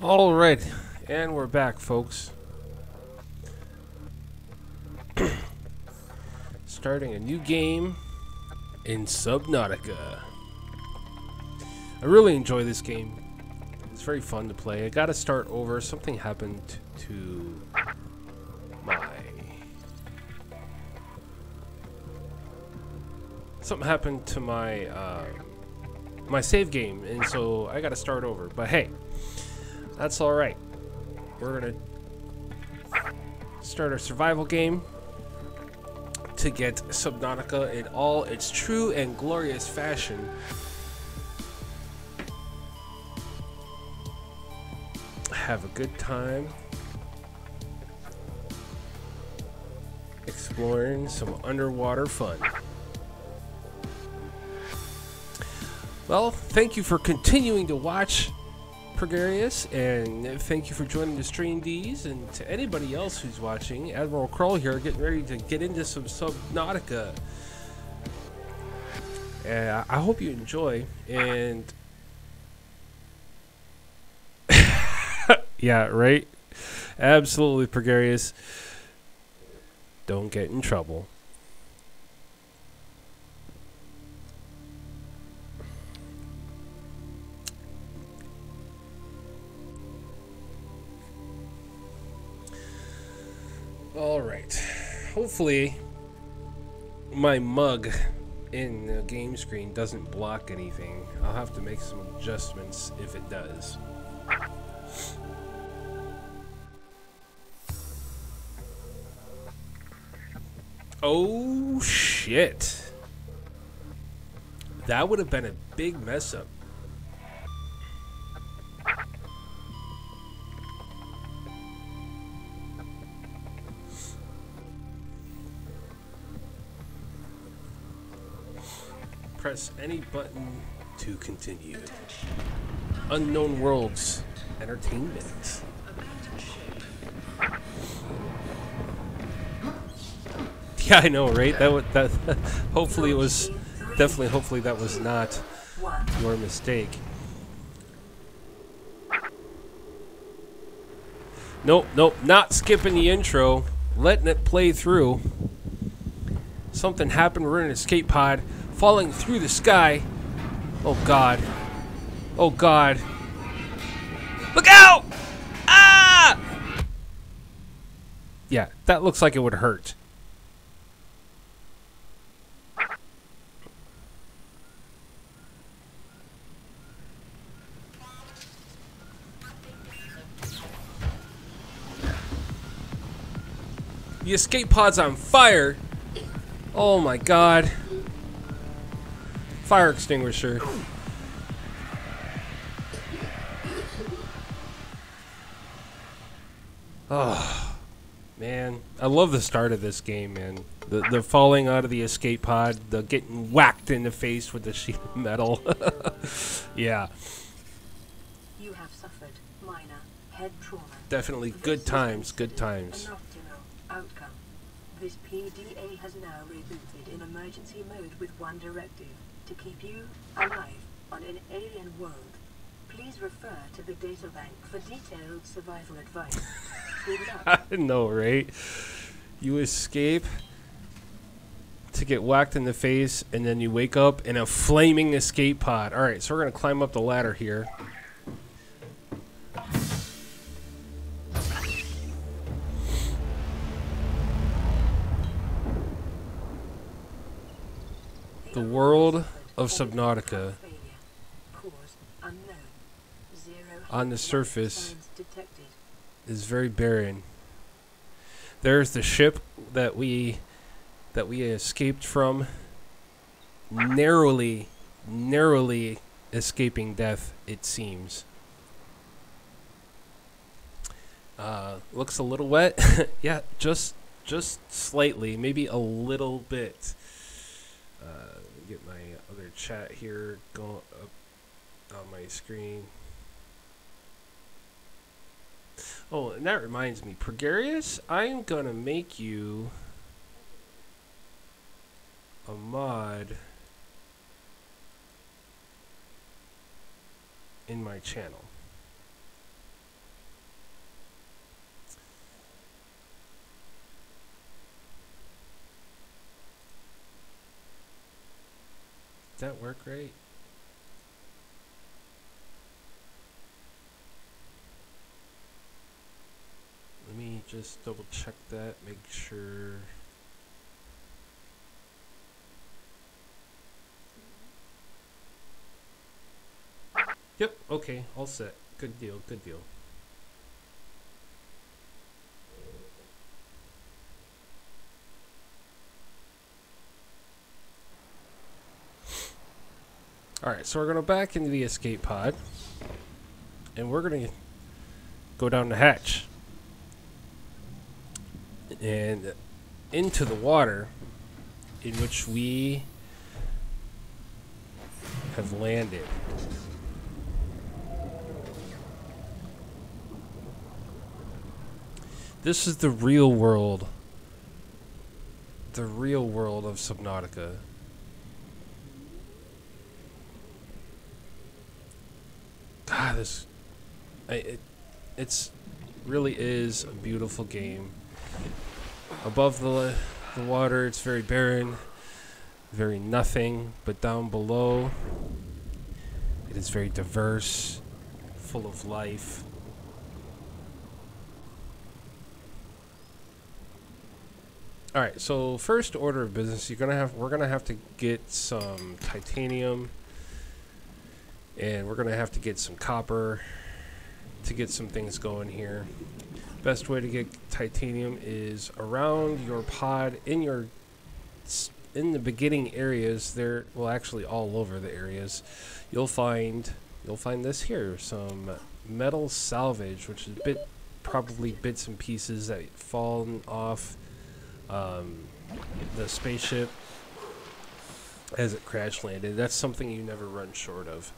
All right, and we're back, folks. Starting a new game in Subnautica. I really enjoy this game. It's very fun to play. I gotta start over. Something happened to my... Something happened to my, my save game, and so I gotta start over. But hey, that's alright. We're gonna start our survival game to get Subnautica in all its true and glorious fashion. Have a good time exploring some underwater fun. Well, thank you for continuing to watch, Pregarious, and thank you for joining the stream, D's, and to anybody else who's watching. AdmiralKrull here, getting ready to get into some Subnautica. I hope you enjoy, and yeah, right? Absolutely, Pregarious. Don't get in trouble. Alright, hopefully my mug in the game screen doesn't block anything. I'll have to make some adjustments if it does. Oh shit. That would have been a big mess up. Press any button to continue. Unknown Worlds Entertainment. Yeah, I know, right? That hopefully it was hopefully that was not your mistake. Nope, not skipping the intro, letting it play through. Something happened. We're in an escape pod. Falling through the sky. Oh god. Oh god. Look out! Ah! Yeah, that looks like it would hurt. The escape pod's on fire. Oh my god. Fire extinguisher. Oh, man. I love the start of this game, man. The falling out of the escape pod, the getting whacked in the face with the sheet of metal. Yeah. You have suffered minor head trauma. Definitely good times, good times. An optimal outcome. This PDA has now rebooted in emergency mode with one directive. To keep you alive on an alien world, please refer to the databank for detailed survival advice. Good luck. I know, right? You escape to get whacked in the face, and then you wake up in a flaming escape pod. Alright, so we're going to climb up the ladder here. The world of Subnautica. On the surface is very barren. There's the ship that we escaped from, narrowly escaping death, it seems. Looks a little wet. Yeah, just slightly, maybe a little bit. Get my other chat here going up on my screen. Oh, and that reminds me, Pregarious, I'm gonna make you a mod in my channel. that work right? Let me just double check that, make sure. Yep, okay, all set. Good deal, good deal. Alright, so we're going to back into the escape pod. And we're going to go down the hatch. And into the water in which we have landed. This is the real world. The real world of Subnautica. God, it's really is a beautiful game. Above the water, it's very barren, very nothing. But down below, it is very diverse, full of life. All right, so first order of business, we're gonna have to get some titanium, and we're gonna have to get some copper to get some things going here. Best way to get titanium is around your pod in the beginning areas. There, well, actually all over the areas, you'll find this here, some metal salvage, which is probably bits and pieces that fallen off the spaceship as it crash landed. That's something you never run short of.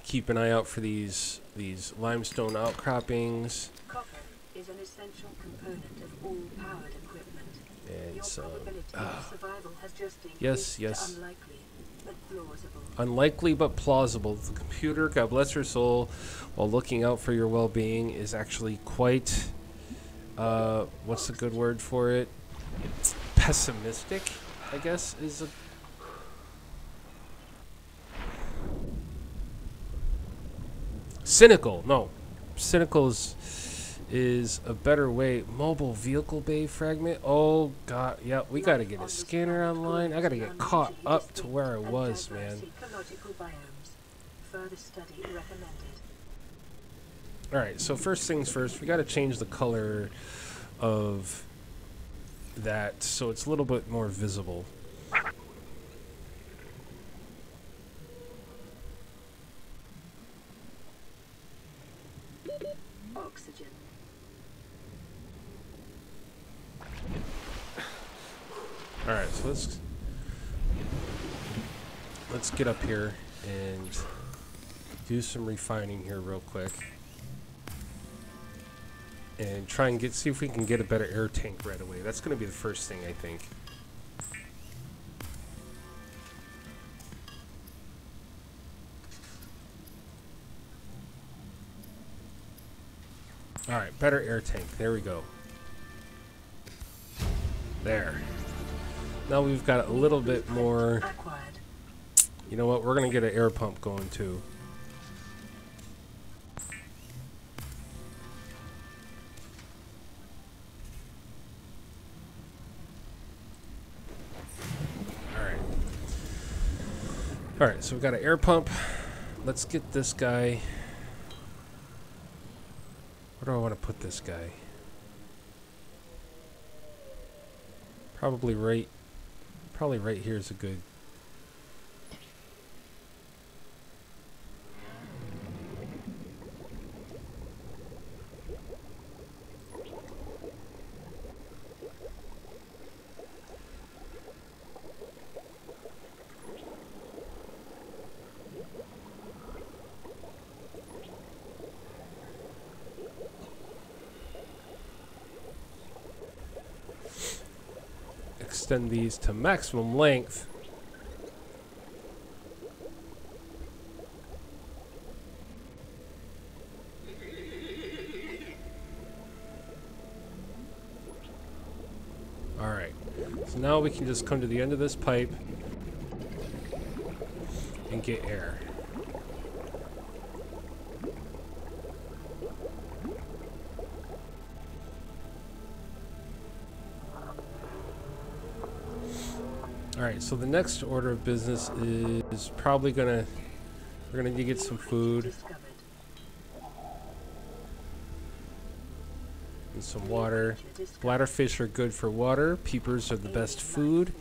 Keep an eye out for these limestone outcroppings. Copper is an essential component of all powered equipment. And Your some probability of survival has just yes. to unlikely but plausible. Unlikely but plausible. The computer, God bless her soul, while looking out for your well-being, is actually quite what's the good word for it? Pessimistic, I guess, is a cynical. No, cynical is a better way. Mobile vehicle bay fragment. Oh god, yeah, we gotta get a scanner online. I gotta get caught up to where I was, man. Alright, so first things first, we gotta change the color of that so it's a little bit more visible. Oxygen. Alright, so let's get up here and do some refining here real quick. And try and see if we can get a better air tank right away. That's going to be the first thing, I think. Alright, better air tank. There we go. There. Now we've got a little bit more. You know what? We're going to get an air pump going too. Alright. Alright, so we've got an air pump. Let's get this guy. Where do I want to put this guy? Probably right here is a good. Extend these to maximum length. Alright. So now we can just come to the end of this pipe and get air. Alright, so the next order of business is probably we're gonna need to get some food and some water. Bladderfish are good for water. Peepers are the best food.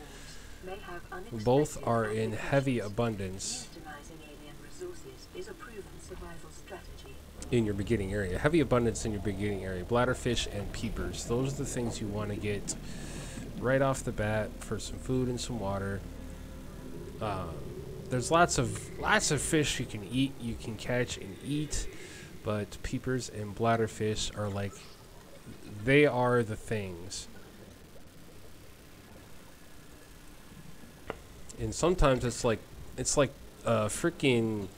Both are in heavy abundance in your beginning area. Heavy abundance in your beginning area. Bladderfish and peepers. Those are the things you want to get right off the bat for some food and some water. There's lots of fish you can eat, you can catch and eat, but peepers and bladderfish are like, they are the things. And sometimes it's like freaking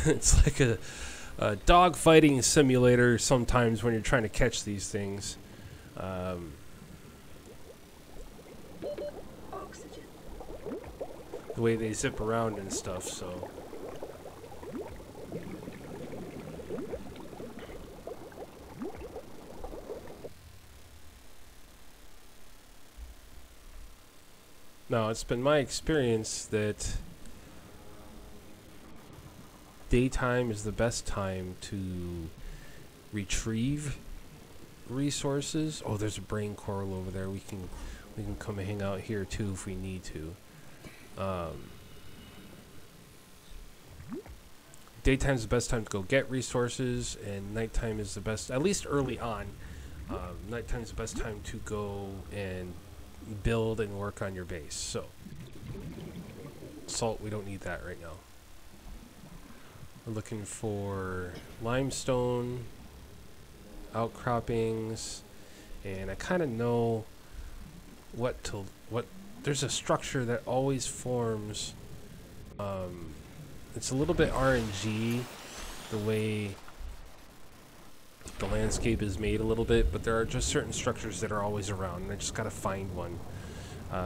it's like a dog fighting simulator sometimes when you're trying to catch these things. The way they zip around and stuff, so. Now, it's been my experience that daytime is the best time to retrieve resources. Oh, there's a brain coral over there. We can come and hang out here too if we need to. Daytime's the best time to go get resources, and nighttime is the best, at least early on. Nighttime's the best time to go and build and work on your base. So, salt, we don't need that right now. We're looking for limestone, outcroppings, and I kind of know what there's a structure that always forms. It's a little bit RNG, the way the landscape is made a little bit, but there are just certain structures that are always around, and I just gotta find one.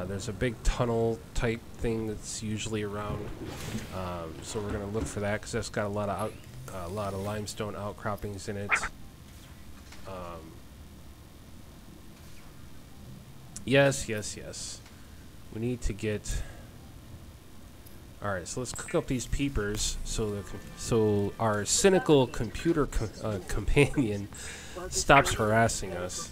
There's a big tunnel type thing that's usually around, so we're gonna look for that because that's got a lot of limestone outcroppings in it. Yes. We need to get. All right, so let's cook up these peepers so our cynical computer companion stops harassing us.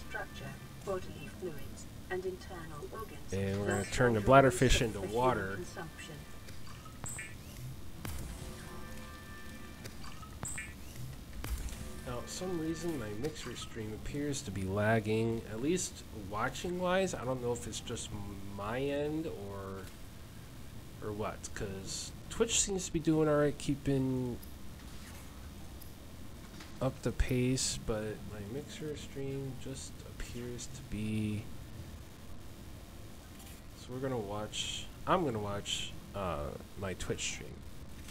And we're going to turn the bladderfish into water. Now, for some reason, my mixer stream appears to be lagging, at least watching-wise. I don't know if it's just my end or what, because Twitch seems to be doing alright, keeping up the pace, but my mixer stream just appears to be. So I'm gonna watch my Twitch stream.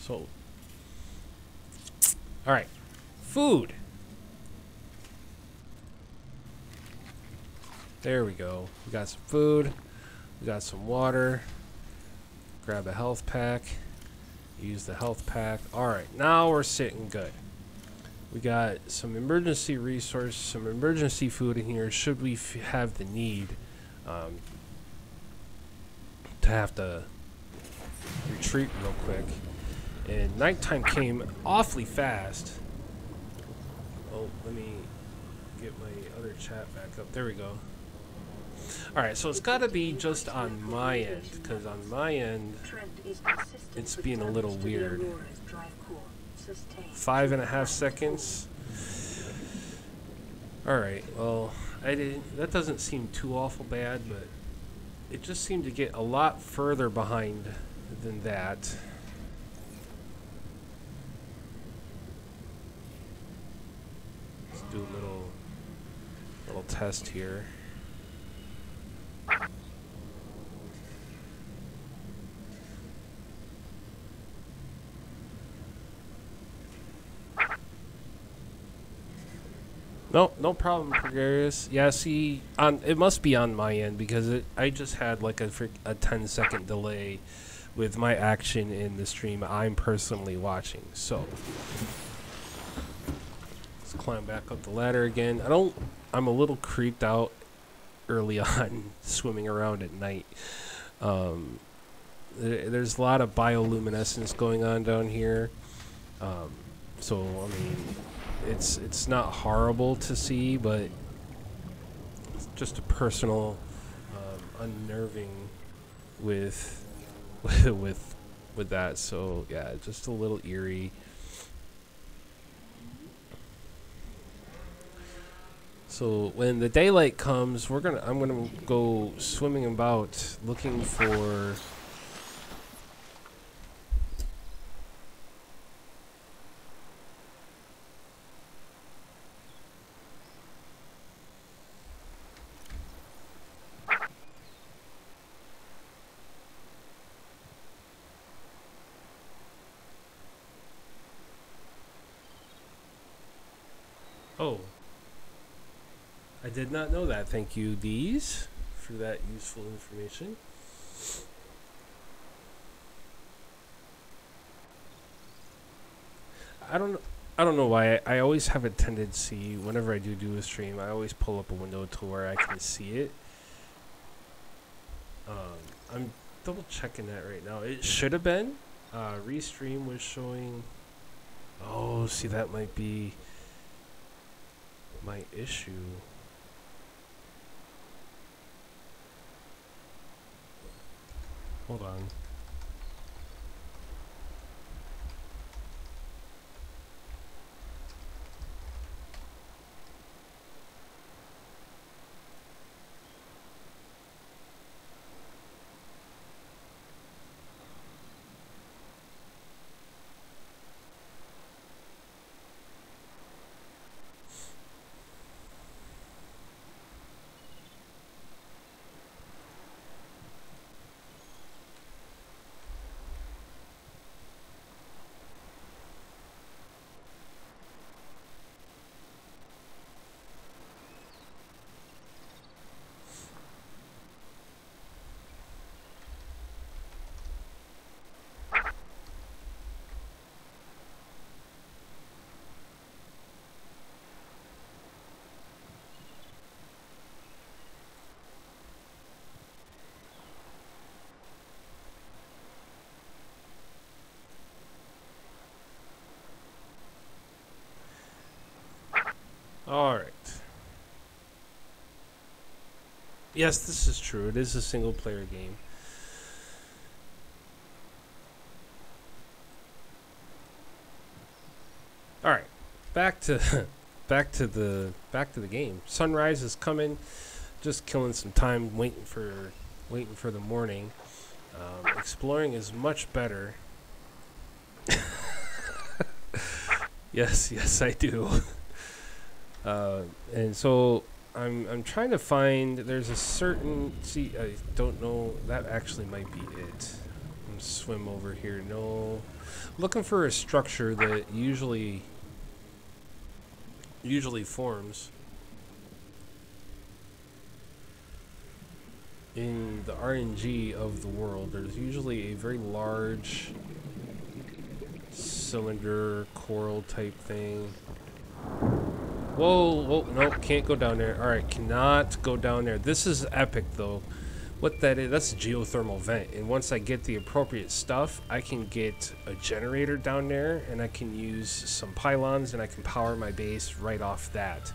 So, alright, food. There we go. We got some food, we got some water. Grab a health pack, use the health pack. Alright, now we're sitting good. We got some emergency resource, some emergency food in here should we have the need to have to retreat real quick. And nighttime came awfully fast. Oh, let me get my other chat back up. There we go. Alright, so it's got to be just on my end, because on my end, it's being a little weird. 5.5 seconds. Alright, well, that doesn't seem too awful bad, but it just seemed to get a lot further behind than that. Let's do a little test here. No, no problem, Gregarious. Yeah, see, it must be on my end because I just had like a 10-second delay with my action in the stream I'm personally watching. So let's climb back up the ladder again. I'm a little creeped out early on swimming around at night. There's a lot of bioluminescence going on down here. So I mean, it's not horrible to see, but it's just a personal unnerving with with that. So yeah, just a little eerie. So when the daylight comes, I'm gonna go swimming about looking for. Oh, I did not know that. Thank you, Dees, for that useful information. I don't know why. I always have a tendency, whenever I do a stream, I always pull up a window to where I can see it. I'm double checking that right now. It should have been. Restream was showing. Oh, see, that might be my issue. Hold on. Alright. Yes, this is true. It is a single player game. Alright. Back to the game. Sunrise is coming. Just killing some time waiting for the morning. Exploring is much better. Yes, I do. And so I'm trying to find. There's a certain. See, I don't know. That actually might be it. I'm gonna swim over here. No, looking for a structure that usually forms in the RNG of the world. There's usually a very large cylinder coral type thing. Whoa, no, can't go down there. Alright, cannot go down there. This is epic, though. What that is, that's a geothermal vent. And once I get the appropriate stuff, I can get a generator down there, and I can use some pylons, and I can power my base right off that.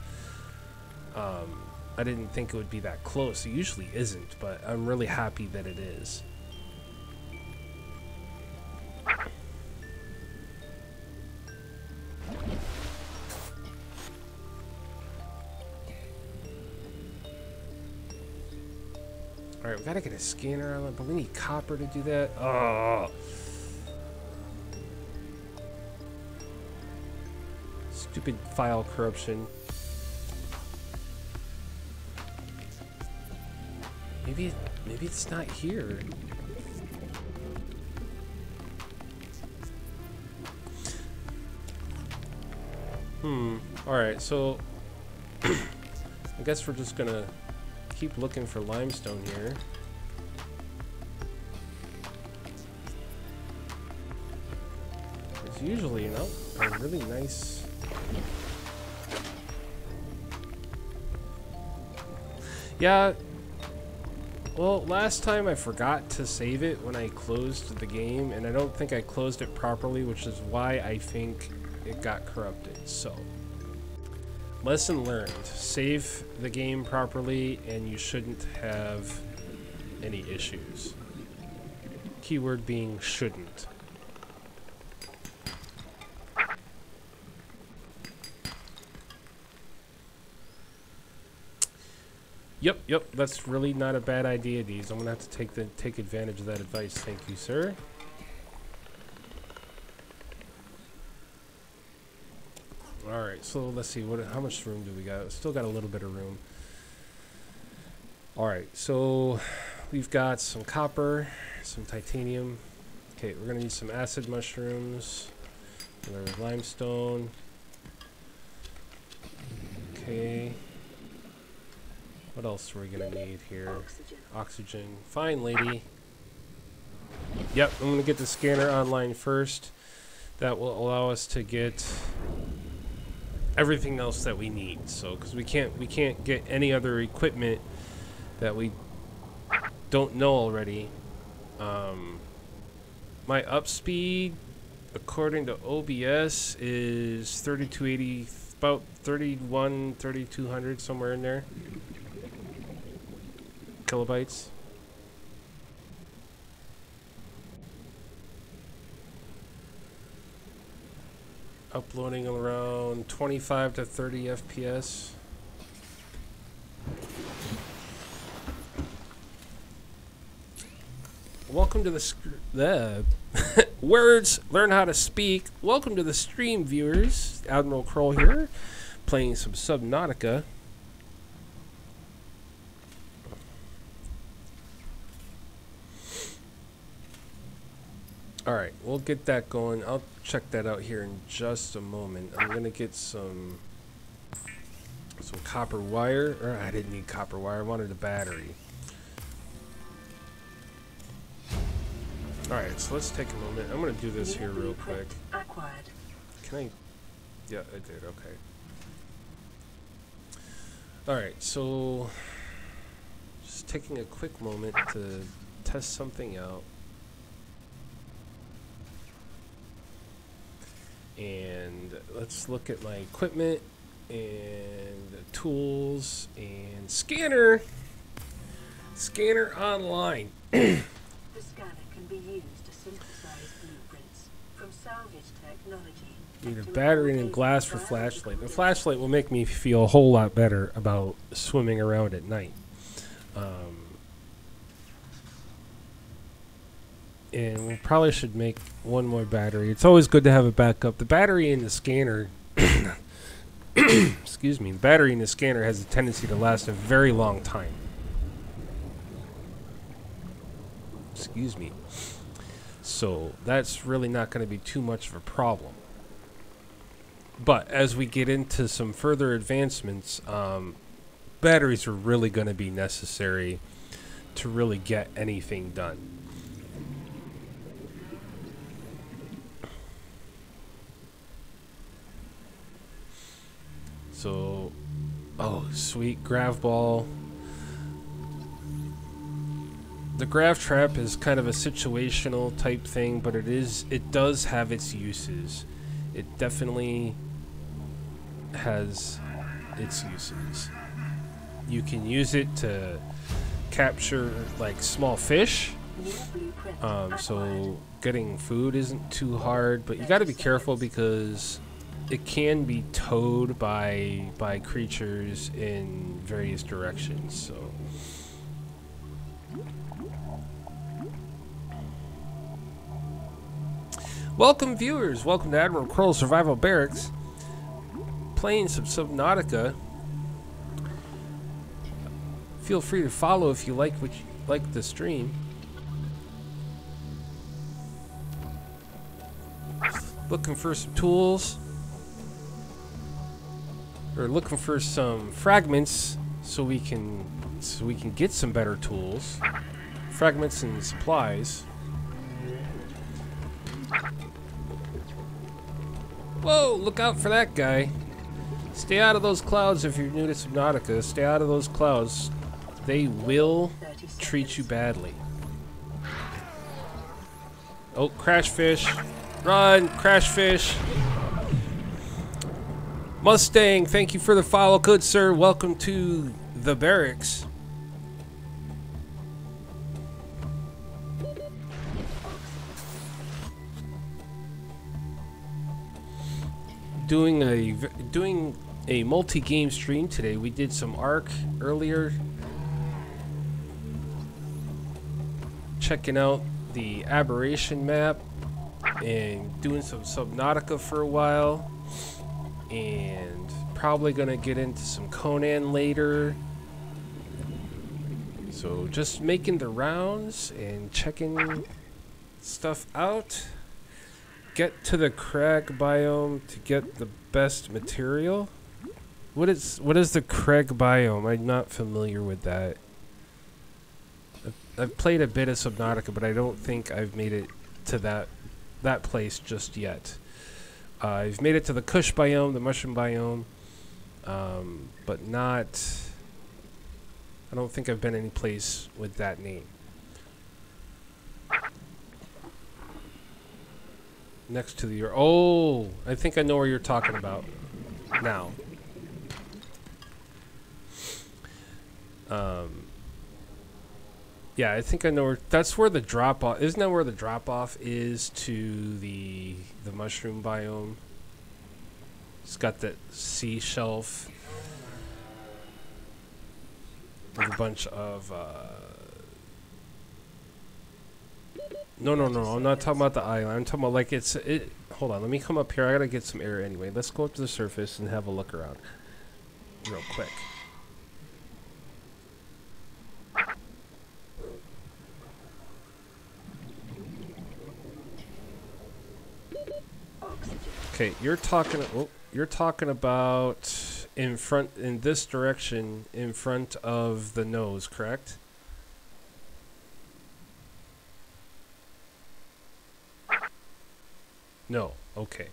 I didn't think it would be that close. It usually isn't, but I'm really happy that it is. Alright, we gotta get a scanner on it, but we need copper to do that. Oh. Stupid file corruption. Maybe it's not here. Alright, so I guess we're just gonna keep looking for limestone here. There's usually a really nice... Yeah, well, last time I forgot to save it when I closed the game, and I don't think I closed it properly, which is why I think it got corrupted. So, lesson learned. Save the game properly, and you shouldn't have any issues. Keyword being shouldn't. Yep, that's really not a bad idea, Deez. I'm gonna have to take advantage of that advice. Thank you, sir. Alright, so let's see, how much room do we got? Still got a little bit of room. Alright, so we've got some copper, some titanium. Okay, we're gonna need some acid mushrooms, another limestone. Okay. What else are we gonna need here? Oxygen. Fine, lady. Yep, I'm gonna get the scanner online first. That will allow us to get everything else that we need. So, because we can't get any other equipment that we don't know already. My up speed, according to OBS, is 3280, about 3200, somewhere in there. Kilobytes. Uploading around 25 to 30 FPS. Welcome to the words learn how to speak. Welcome to the stream, viewers. AdmiralKrull here, playing some Subnautica. Alright, we'll get that going. I'll check that out here in just a moment. I'm gonna get some copper wire. Or I didn't need copper wire, I wanted a battery. Alright, so let's take a moment. I'm gonna do this here real quick. Can I? Yeah, I did, okay. Alright, so just taking a quick moment to test something out. And let's look at my equipment and the tools and scanner online. The scanner can be used to synthesize blueprints from salvage technology. Need a battery and glass for flashlight. The flashlight will make me feel a whole lot better about swimming around at night. And we probably should make one more battery. It's always good to have a backup. The battery in the scanner, excuse me, the battery in the scanner has a tendency to last a very long time. Excuse me. So that's really not going to be too much of a problem. But as we get into some further advancements, batteries are really going to be necessary to really get anything done. So, oh, sweet grav ball. The grav trap is kind of a situational type thing, but it does have its uses. It definitely has its uses. You can use it to capture like small fish. So getting food isn't too hard, but you got to be careful because it can be towed by creatures in various directions. So welcome, viewers. Welcome to AdmiralKrull Survival Barracks. Playing some Subnautica. Feel free to follow if you like the stream. Looking for some tools. Or looking for some fragments so we can get some better tools, fragments and supplies. Whoa, look out for that guy. Stay out of those clouds if you're new to Subnautica. Stay out of those clouds. They will treat you badly. Oh, crash fish. Run, crash fish. Mustang, thank you for the follow, good sir. Welcome to the barracks. Doing a multi-game stream today. We did some Ark earlier. Checking out the Aberration map and doing some Subnautica for a while. And probably gonna get into some Conan later. So just making the rounds and checking stuff out. Get to the crag biome to get the best material. What is the crag biome? I'm not familiar with that. I've played a bit of Subnautica, but I don't think I've made it to that place just yet. I've made it to the Kush biome, the mushroom biome, but not. I don't think I've been any place with that name. Next to the. Oh, I think I know where you're talking about now. Yeah, I think I know where. That's where the drop off. Isn't that where the drop off is to the mushroom biome? It's got that sea shelf with a bunch of. No. I'm not talking about the island. I'm talking about like it's. Hold on. Let me come up here. I gotta get some air anyway. Let's go up to the surface and have a look around, real quick. Okay, you're talking about in this direction, in front of the nose, correct? No. Okay.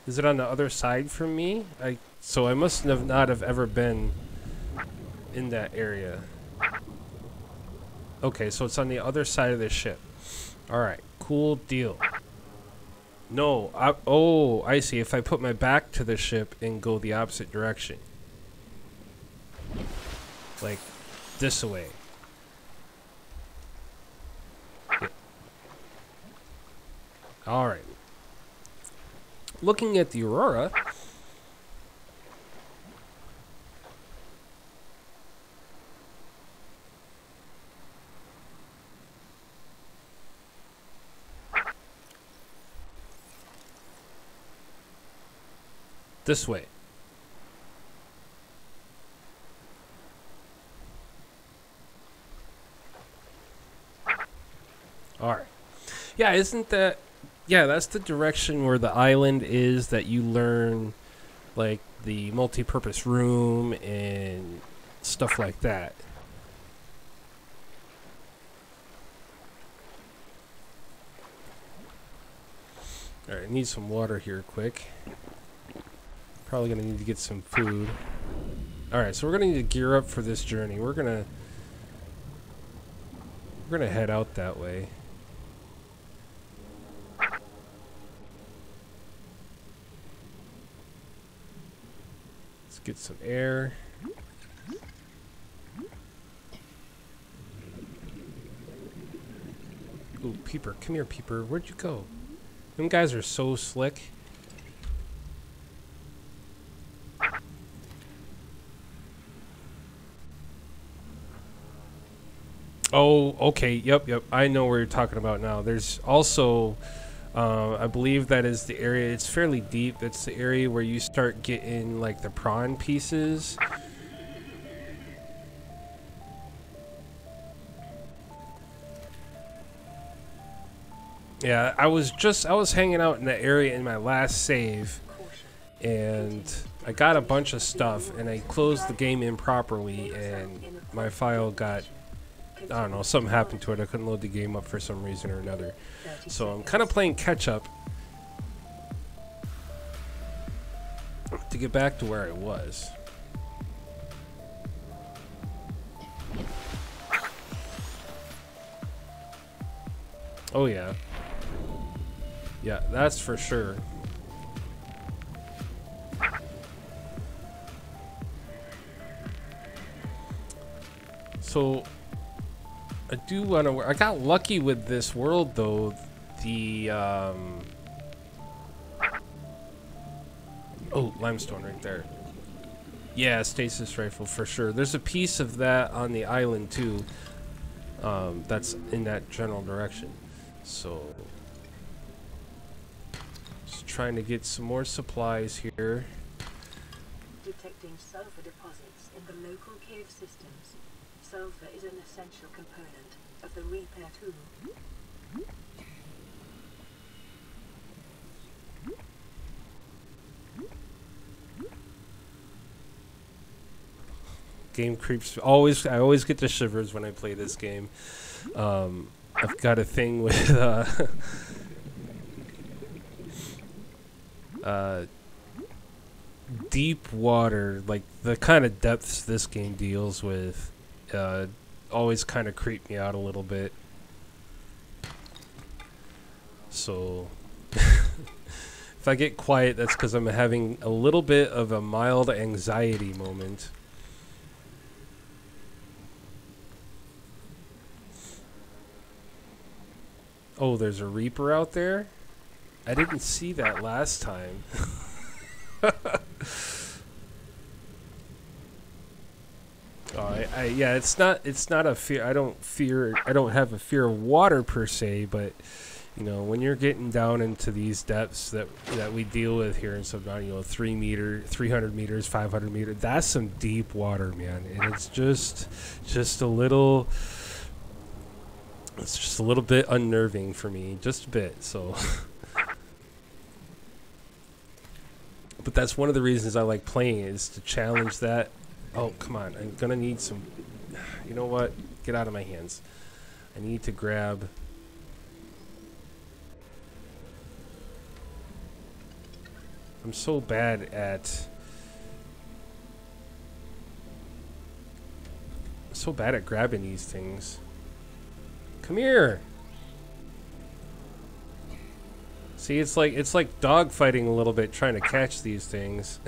Is it on the other side from me? So I must not have ever been in that area. Okay, so it's on the other side of the ship. All right, cool deal. No, I see. If I put my back to the ship and go the opposite direction. Like, this way. Yeah. Alright. Looking at the Aurora. This way. Alright. Yeah, isn't that... Yeah, that's the direction where the island is that you learn, like, the multi-purpose room and stuff like that. Alright, I need some water here quick. Probably gonna need to get some food. Alright, so we're gonna need to gear up for this journey. We're gonna head out that way. Let's get some air. Ooh, Peeper, come here, Peeper. Where'd you go? Them guys are so slick. Oh, okay. Yep. I know where you're talking about now. There's also, I believe that is the area. It's fairly deep. It's the area where you start getting like the prawn pieces. Yeah, I was hanging out in that area in my last save, and I got a bunch of stuff and I closed the game improperly and my file got, I don't know, something happened to it. I couldn't load the game up for some reason or another. So I'm kind of playing catch up to get back to where I was. Oh yeah. Yeah, that's for sure. So I do want to. I got lucky with this world though. The oh, limestone right there. Yeah, stasis rifle for sure. There's a piece of that on the island too. That's in that general direction. So just trying to get some more supplies here. Detecting sulfur deposits in the local cave systems. Sulfur is an essential component of the repair tool. Game creeps. I always get the shivers when I play this game. I've got a thing with deep water, like the kind of depths this game deals with. Always kind of creep me out a little bit. So if I get quiet, that's because I'm having a little bit of a mild anxiety moment. Oh, there's a Reaper out there? I didn't see that last time. Yeah, it's not a fear. I don't have a fear of water per se, but you know, when you're getting down into these depths that we deal with here in Subnautica, you know, 300 meters, 500 meters, that's some deep water, man. And it's just a little bit unnerving for me, just a bit. So but that's one of the reasons I like playing, is to challenge that. Oh, come on. I'm going to need some... You know what? Get out of my hands. I need to grab... I'm so bad at... grabbing these things. Come here! See, it's like dog fighting a little bit trying to catch these things.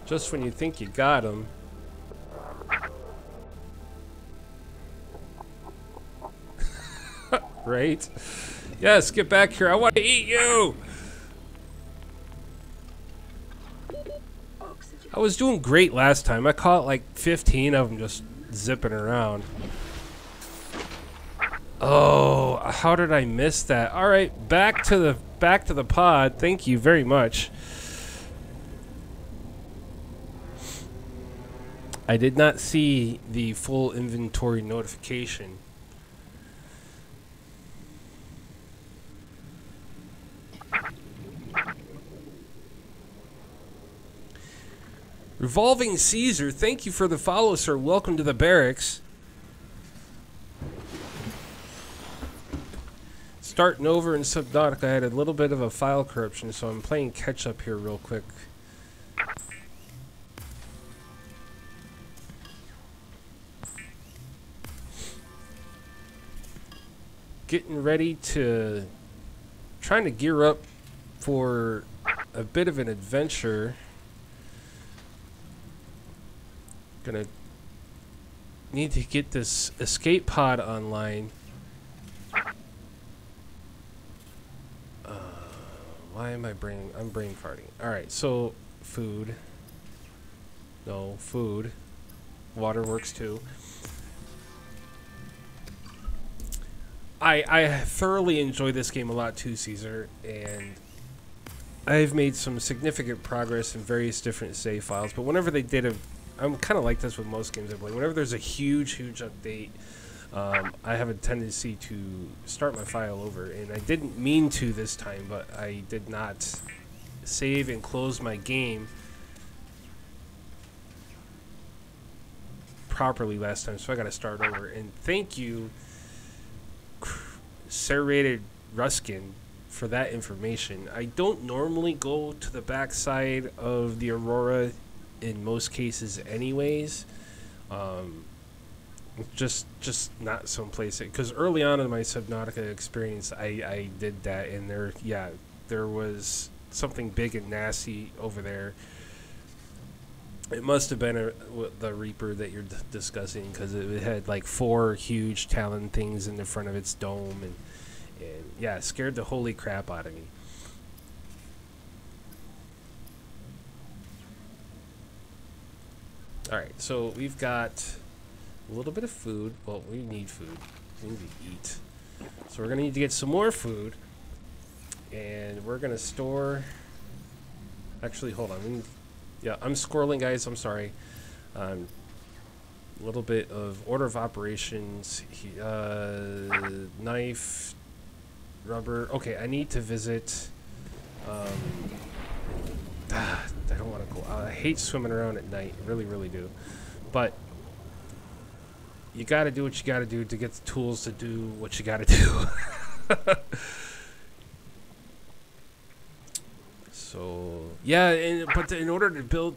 Just when you think you got them. Right? Yes, get back here. I want to eat you! I was doing great last time. I caught like 15 of them just zipping around. Oh, how did I miss that? All right, back to the pod. Thank you very much. I did not see the full inventory notification. Revolving Caesar, thank you for the follow, sir. Welcome to the barracks. Starting over in Subnautica, I had a little bit of a file corruption, so I'm playing catch up here real quick. Getting ready to... trying to gear up for a bit of an adventure. Gonna need to get this escape pod online. Why am I'm brain farting. Alright, so food. No, food. Water works too. I thoroughly enjoy this game a lot too, Caesar, and I've made some significant progress in various different save files, but whenever they did I'm kind of like this with most games I play. Whenever there's a huge update, I have a tendency to start my file over, and I didn't mean to this time, but I did not save and close my game properly last time, so I gotta start over. And thank you, Serrated Ruskin, for that information. I don't normally go to the backside of the Aurora in most cases anyways. Just not someplace, because early on in my Subnautica experience I did that, and there was something big and nasty over there. It must have been the Reaper that you're discussing, because it had like 4 huge talon things in the front of its dome, and yeah, it scared the holy crap out of me. Alright, so we've got a little bit of food. Well, we need food. We need to eat. So we're going to need to get some more food. And we're going to store... Actually, hold on. Yeah, I'm scrolling, guys. I'm sorry. A little bit of order of operations. Knife. Rubber. Okay, I need to visit... I don't want to go... I hate swimming around at night. I really, really do. But... you gotta do what you gotta do to get the tools to do what you gotta do. So yeah, but in order to build,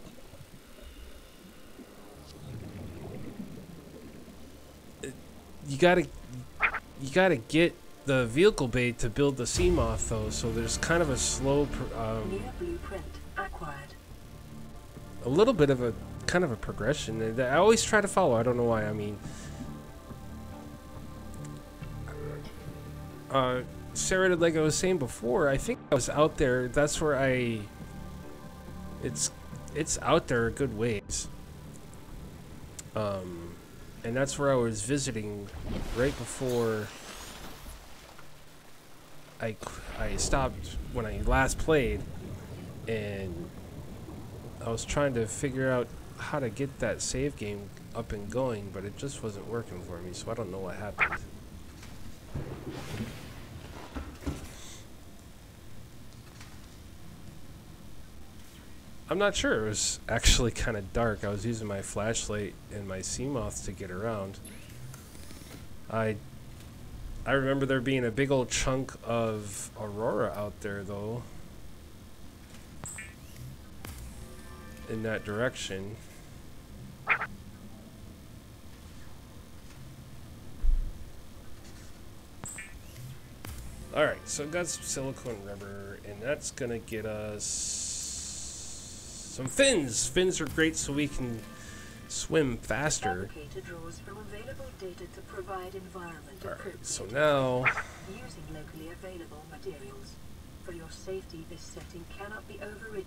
you gotta get the vehicle bay to build the sea moth though. So there's kind of a slow, blueprint acquired. a little bit of a kind of a progression that I always try to follow. I don't know why. I mean. Sarah, like I was saying before, I think I was out there. That's where it's out there a good ways. And that's where I was visiting right before I stopped when I last played, and I was trying to figure out how to get that save game up and going, but it just wasn't working for me, so I don't know what happened. I'm not sure. It was actually kind of dark. I was using my flashlight and my sea moth to get around. I remember there being a big old chunk of Aurora out there, though, in that direction. Alright, so got some silicone rubber, and that's gonna get us some fins. Fins are great so we can swim faster. Draws from available data to provide environment. Alright, so now... using locally available materials. For your safety, this setting cannot be overridden.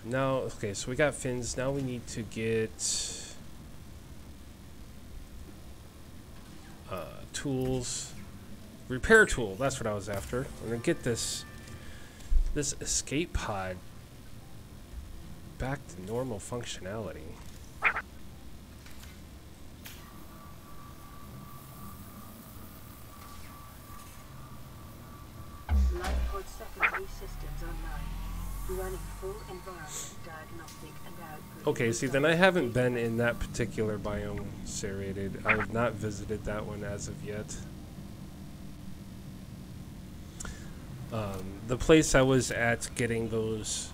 Now, okay, so we got fins. Now we need to get... tools. Repair tool, that's what I was after. I'm gonna get this escape pod back to normal functionality. Lifepod secondary systems online. Running full environment diagnostic and output. Okay, see, then I haven't been in that particular biome, serrated. I have not visited that one as of yet. The place I was at getting those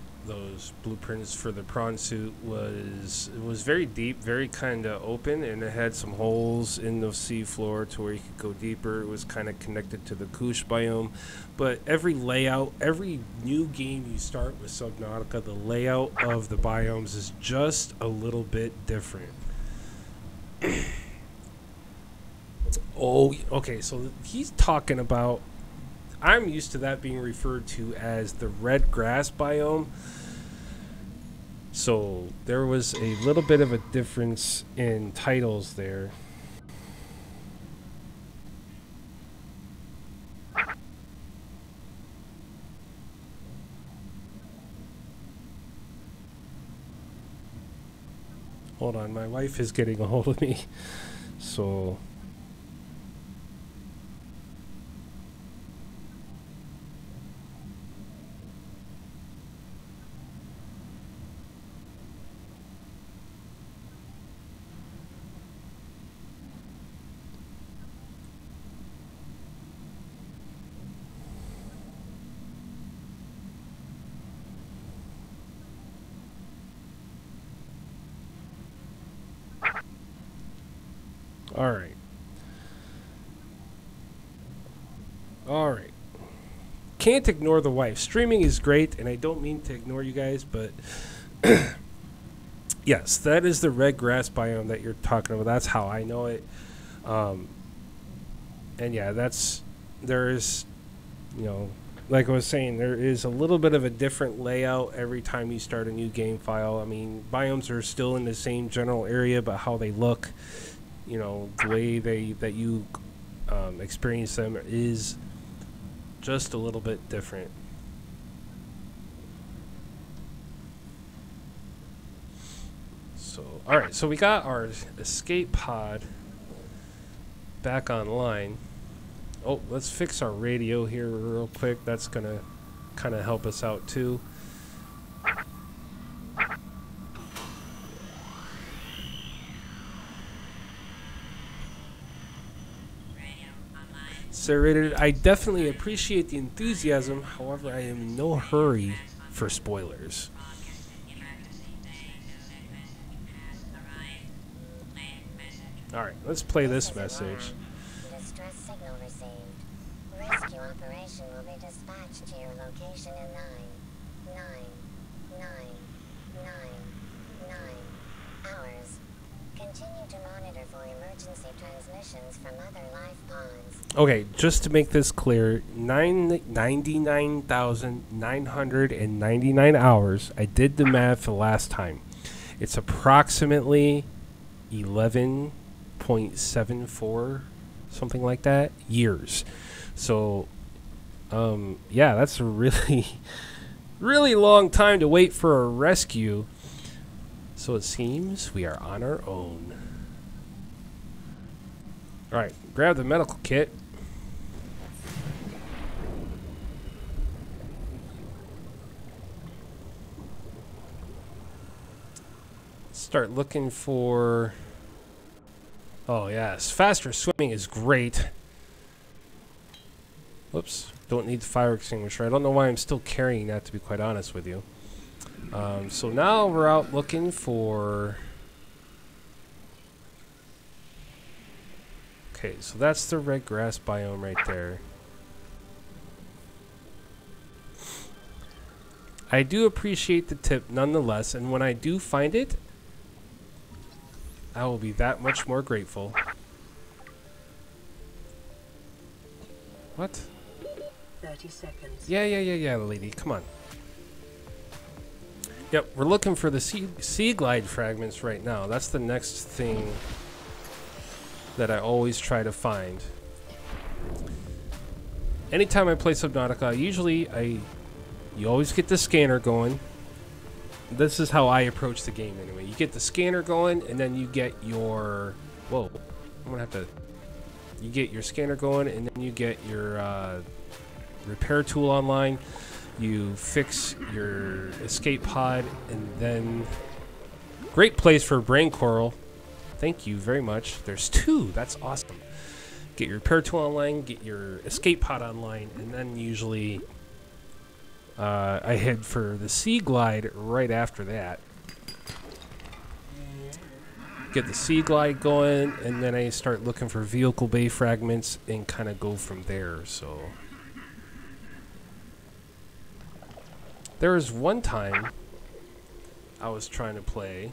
blueprints for the prawn suit was very deep, very kind of open, and it had some holes in the seafloor to where you could go deeper. It was kind of connected to the Koosh biome, but every layout, every new game you start with Subnautica, the layout of the biomes is just a little bit different. Oh, okay, so he's talking about... I'm used to that being referred to as the red grass biome. So there was a little bit of a difference in titles there. Hold on, my wife is getting a hold of me. So... Alright. Alright. Can't ignore the wife. Streaming is great, and I don't mean to ignore you guys, but... yes, that is the red grass biome that you're talking about. That's how I know it. And yeah, there is, you know, like I was saying, there is a little bit of a different layout every time you start a new game file. I mean, biomes are still in the same general area, but how they look, you know, the way that you experience them is just a little bit different. So, alright, so we got our escape pod back online. Oh, let's fix our radio here real quick. That's gonna kind of help us out too. Serrated, I definitely appreciate the enthusiasm. However, I am in no hurry for spoilers. Alright, let's play this message. Distress signal received. Rescue operation will be dispatched to your location in 9 hours. Continue to monitor for emergency transmissions from other life pods. Okay, just to make this clear, 99,999 hours. I did the math the last time. It's approximately 11.74, something like that, years. So, yeah, that's a really, really long time to wait for a rescue. So it seems we are on our own. Alright, grab the medical kit. Start looking for... oh yes, faster swimming is great. Whoops, don't need the fire extinguisher. I don't know why I'm still carrying that, to be quite honest with you. So now we're out looking for... okay, so that's the red grass biome right there. I do appreciate the tip nonetheless, and when I do find it, I will be that much more grateful. What? 30 seconds. Yeah, lady. Come on. Yep, we're looking for the sea glide fragments right now. That's the next thing that I always try to find. Anytime I play Subnautica, usually you always get the scanner going. This is how I approach the game anyway. You get the scanner going, and then you get your... whoa. I'm gonna have to... you get your scanner going, and then you get your repair tool online. You fix your escape pod, and then... great place for brain coral. Thank you very much. There's 2. That's awesome. Get your repair tool online, get your escape pod online, and then usually... I head for the sea glide right after that. Get the sea glide going, and then I start looking for vehicle bay fragments and kind of go from there. So there was one time I was trying to play.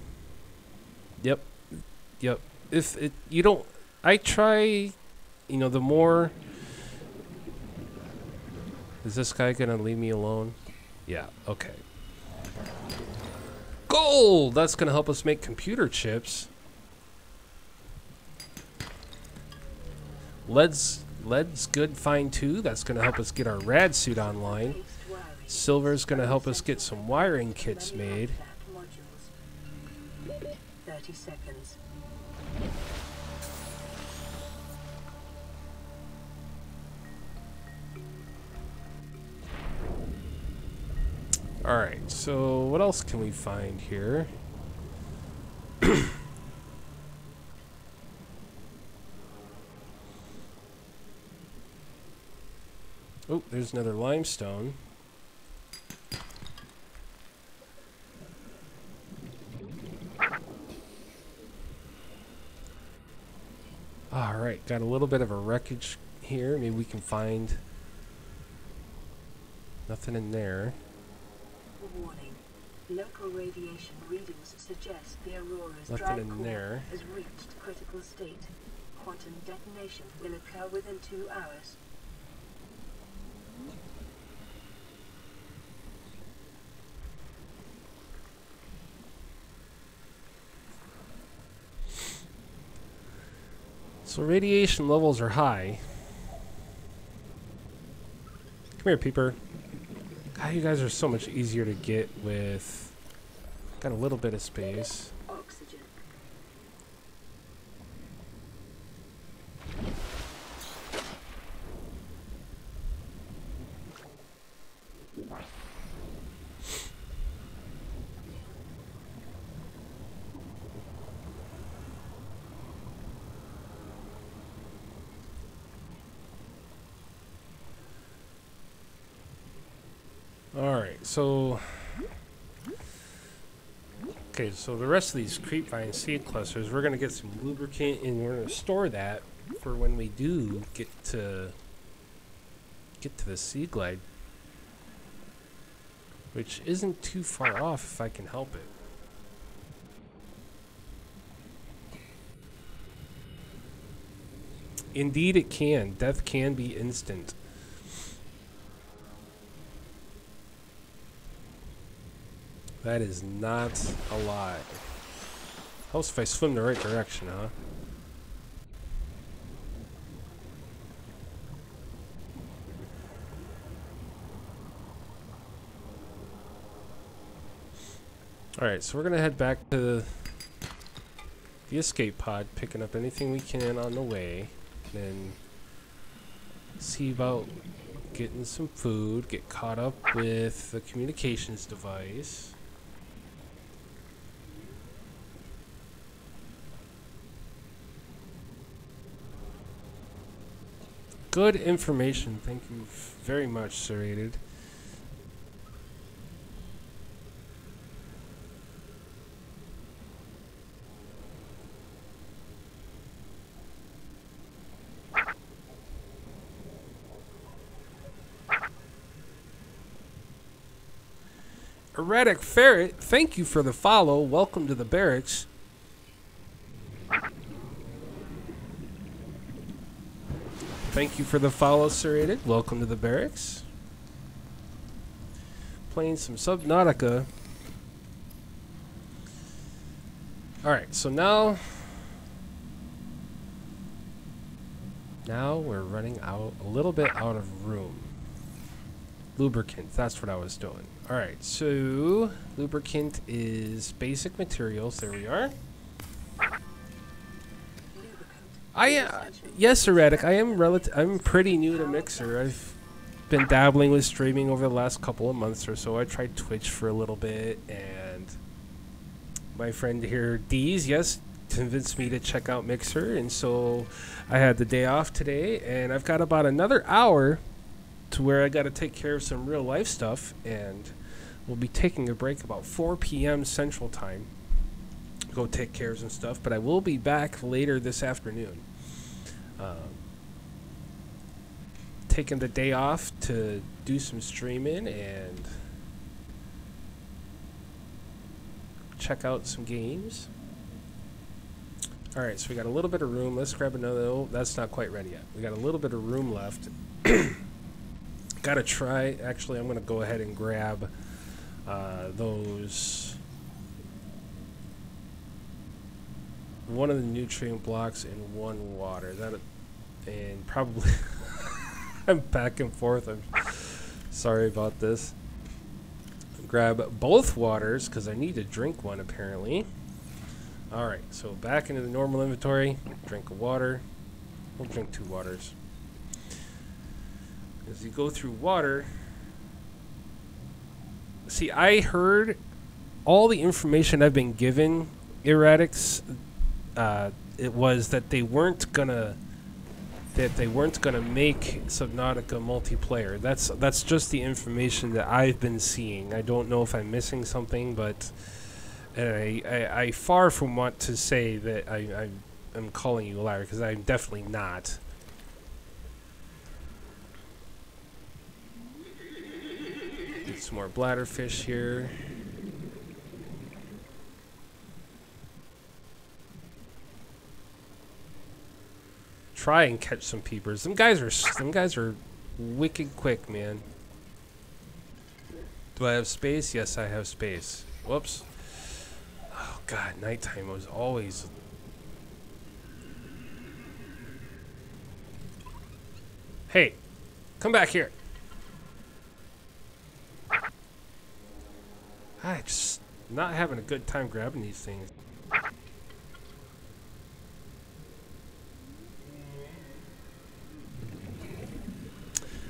Yep. If it, you don't, I try, you know, the more. Is this guy gonna leave me alone? Yeah, okay. Gold! That's gonna help us make computer chips. Lead's good, fine too. That's gonna help us get our rad suit online. Silver's gonna help us get some wiring kits made. 30 30 seconds. Alright, so what else can we find here? Oh, there's another limestone. Alright, got a little bit of a wreckage here. Maybe we can find nothing in there. Warning. Local radiation readings suggest the Aurora's Nothing drive in core there. has reached critical state. Quantum detonation will occur within 2 hours. So radiation levels are high. Come here, peeper. God, you guys are so much easier to get with... Got a little bit of space. Oxygen. Alright, so... Okay, so the rest of these creepvine seed clusters, we're going to get some lubricant and we're going to store that for when we do get to the sea glide. Which isn't too far off if I can help it. Indeed it can. Death can be instant. That is not a lie. Helps if I swim the right direction, huh? Alright, so we're gonna head back to the escape pod, picking up anything we can on the way. Then see about getting some food, get caught up with the communications device. Good information. Thank you very much, Serrated. Erratic Ferret, thank you for the follow. Welcome to the barracks. Thank you for the follow, Serrated. Welcome to the barracks. Playing some Subnautica. Alright, so now we're running out a little bit out of room. Lubricant, that's what I was doing. Alright, so lubricant is basic materials. There we are. Yes, Erratic. I'm pretty new to Mixer. I've been dabbling with streaming over the last couple of months or so. I tried Twitch for a little bit, and my friend here, Deez, yes, convinced me to check out Mixer, and so I had the day off today, and I've got about another hour to where I got to take care of some real life stuff, and we'll be taking a break about 4 p.m. Central Time. Go take care of some stuff, but I will be back later this afternoon. Taking the day off to do some streaming and check out some games. Alright, so we got a little bit of room. Let's grab another. Oh, that's not quite ready yet. We got a little bit of room left. Gotta try. Actually, I'm going to go ahead and grab those. One of the nutrient blocks and one water. And probably I'm back and forth. I'm sorry about this. Grab both waters because I need to drink one apparently. Alright, so back into the normal inventory. Drink of water. We'll drink 2 waters. As you go through water... See, I heard all the information I've been given, Erratics, it was that they weren't gonna make Subnautica multiplayer. That's just the information that I've been seeing. I don't know if I'm missing something, but I far from want to say that I'm calling you a liar, because I'm definitely not. Get some more bladderfish here. Try and catch some peepers. Them guys are wicked quick, man. Do I have space? Yes, I have space. Whoops. Oh god, nighttime was always... Hey, come back here. I'm just not having a good time grabbing these things.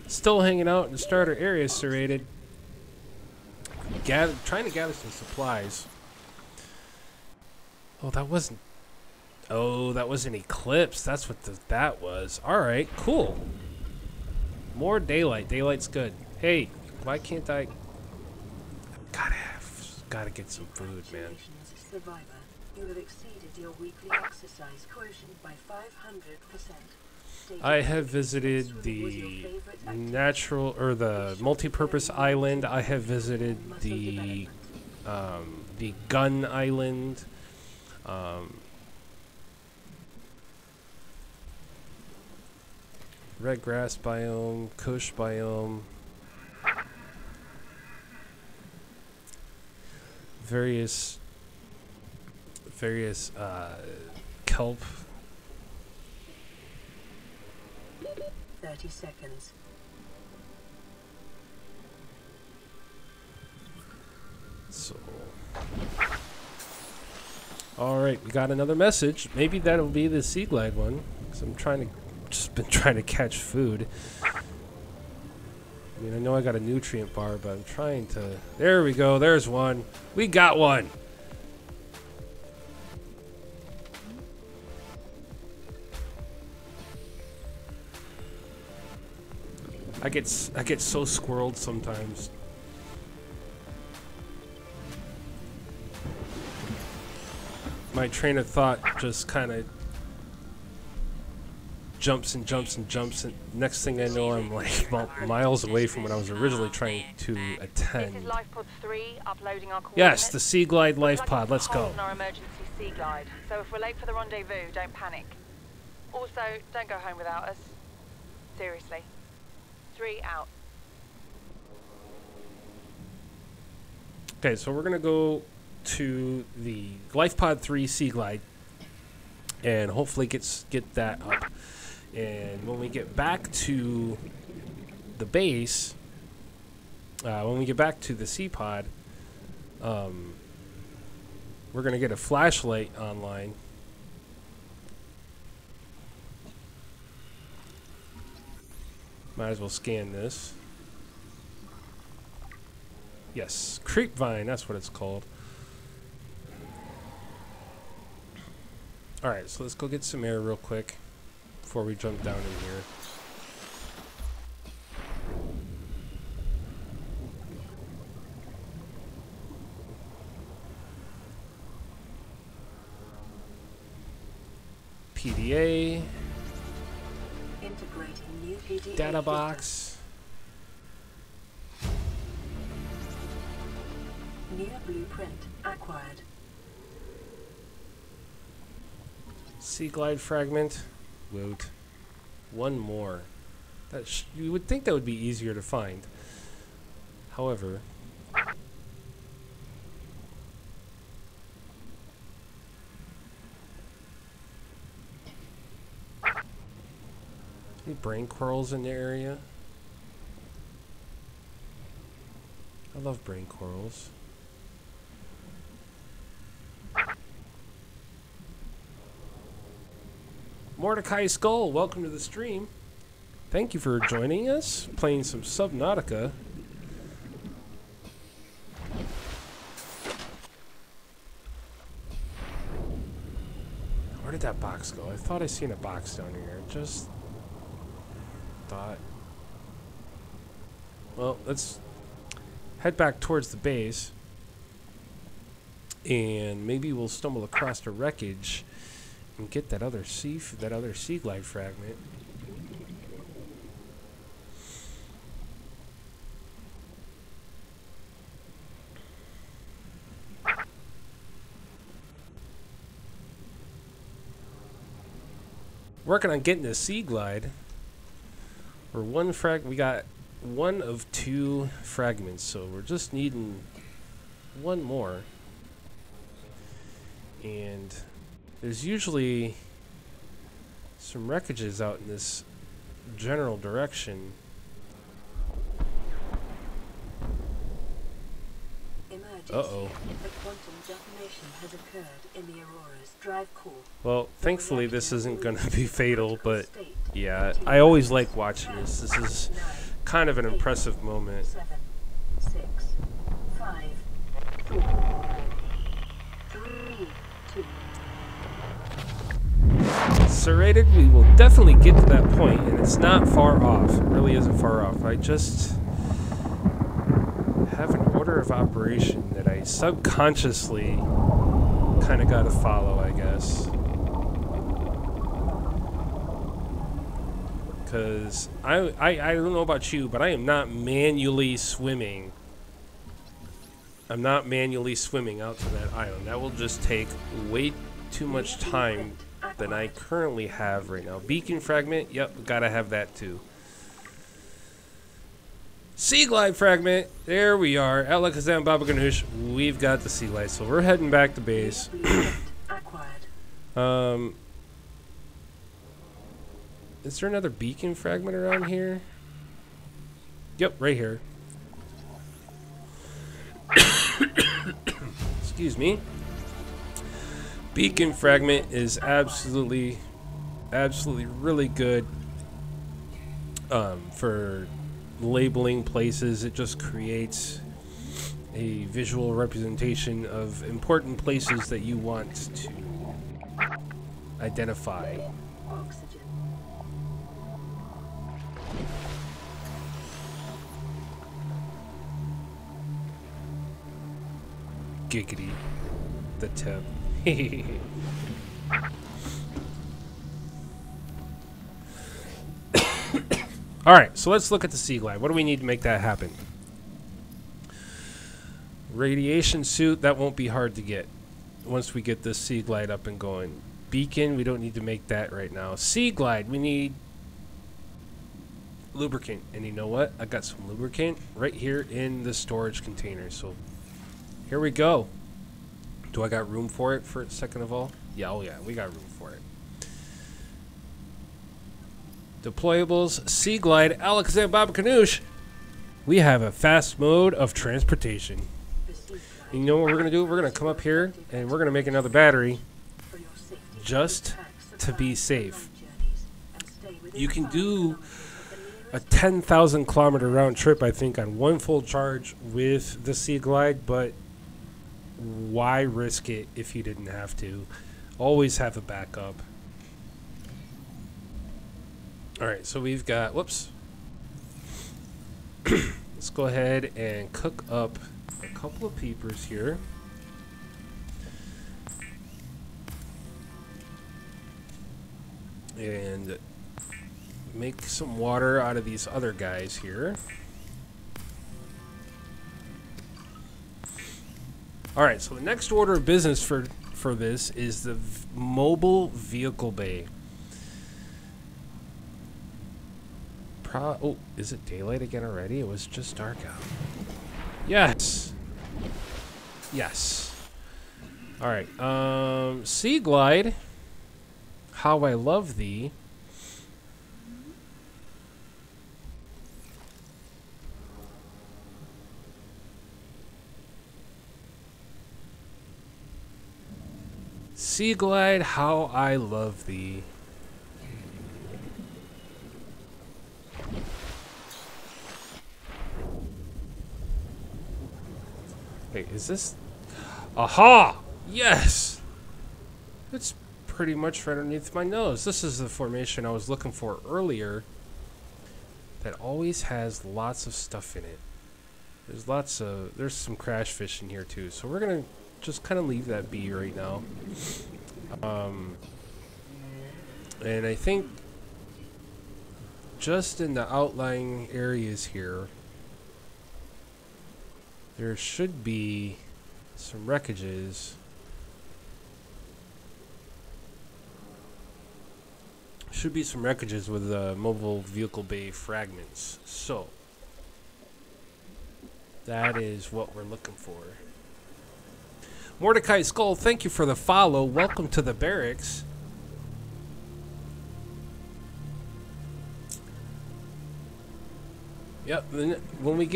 Still hanging out in the starter area, serrated. Trying to gather some supplies. Oh, that wasn't... Oh, that was an eclipse. That's what that was. Alright, cool. More daylight. Daylight's good. Hey, why can't I... Gotta get some food, man. Survivor, you have exceeded your weekly exercise quotient by 500%. I have visited the natural, or the multi-purpose island. I have visited the gun island. Red grass biome, Kush biome. Various kelp. 30 seconds. So, all right, we got another message. Maybe that'll be the Sea Glide one, because I'm just been trying to catch food. I mean, I know I got a nutrient bar, but I'm trying to... There we go. There's one. We got one. I get so squirreled sometimes. My train of thought just kind of jumps and jumps and jumps, and next thing I know, I'm like miles away from what I was originally trying to attend. This is Life Pod 3, uploading our Yes, the Sea Glide Life Pod. Let's go. Our emergency Sea Glide, so if we're late for the rendezvous, don't panic. Also, don't go home without us. Seriously. 3 out. Okay, so we're gonna go to the Life Pod 3 Sea Glide, and hopefully get that up. And when we get back to the base, when we get back to the Sea Pod, we're gonna get a flashlight online. Might as well scan this. Yes, Creepvine, that's what it's called. Alright, so let's go get some air real quick before we jump down in here. PDA. Integrating new PDA Data box. New blueprint acquired. Sea Glide fragment. Woot. One more. You would think that would be easier to find. However, any brain corals in the area? I love brain corals. Mordecai Skull, welcome to the stream. Thank you for joining us, playing some Subnautica. Where did that box go? I thought I seen a box down here. Just thought. Well, let's head back towards the base. And maybe we'll stumble across the wreckage and get that other sea glide fragment. Working on getting a sea glide. We're we got one of 2 fragments, so we're just needing one more. And there's usually some wreckages out in this general direction. Uh-oh. The quantum detonation has occurred in the Aurora's drive core. Well, thankfully this isn't going to be fatal, but yeah, I always like watching this. This is kind of an impressive moment. 7, 6, 5, 4, 3, 2. Serrated, we will definitely get to that point, and it's not far off. It really isn't far off. I just have an order of operation that I subconsciously kind of got to follow, I guess. Because I don't know about you, but I am not manually swimming. I'm not manually swimming out to that island. That will just take way too much time than I currently have right now. Beacon fragment, yep, gotta have that too. Sea glide fragment, there we are. Alakazam Baba Ganoush, we've got the sea glide, so we're heading back to base. Is there another beacon fragment around here? Yep, right here. Excuse me. Beacon fragment is absolutely really good for labeling places. It just creates a visual representation of important places that you want to identify. Giggity. The tip. Alright, so let's look at the sea glide. What do we need to make that happen? Radiation suit, that won't be hard to get once we get this sea glide up and going. Beacon, we don't need to make that right now. Sea glide, we need lubricant. And you know what? I got some lubricant right here in the storage container. So here we go. Do I got room for it for a second of all? Yeah, oh yeah, we got room for it. Deployables, Sea Glide, Alakazam Baba Ganoush. We have a fast mode of transportation. And you know what we're going to do? We're going to come up here and we're going to make another battery just to be safe. You can do a 10,000 kilometer round trip, I think, on one full charge with the Sea Glide, but why risk it if you didn't have to? Always have a backup. Alright, so we've got, whoops. Let's go ahead and cook up a couple of peepers here. And make some water out of these other guys here. Alright, so the next order of business for this is the mobile vehicle bay. Oh, is it daylight again already? It was just dark out. Yes. Yes. Alright, Sea Glide. How I love thee. Sea Glide, how I love thee. Wait, is this? Aha! Yes! It's pretty much right underneath my nose. This is the formation I was looking for earlier that always has lots of stuff in it. There's some crash fish in here too. So we're going to just kind of leave that be right now. And I think just in the outlying areas here, there should be some wreckages. Should be some wreckages with mobile vehicle bay fragments. So that is what we're looking for. Mordecai Skull, thank you for the follow. Welcome to the barracks. Yep, when we do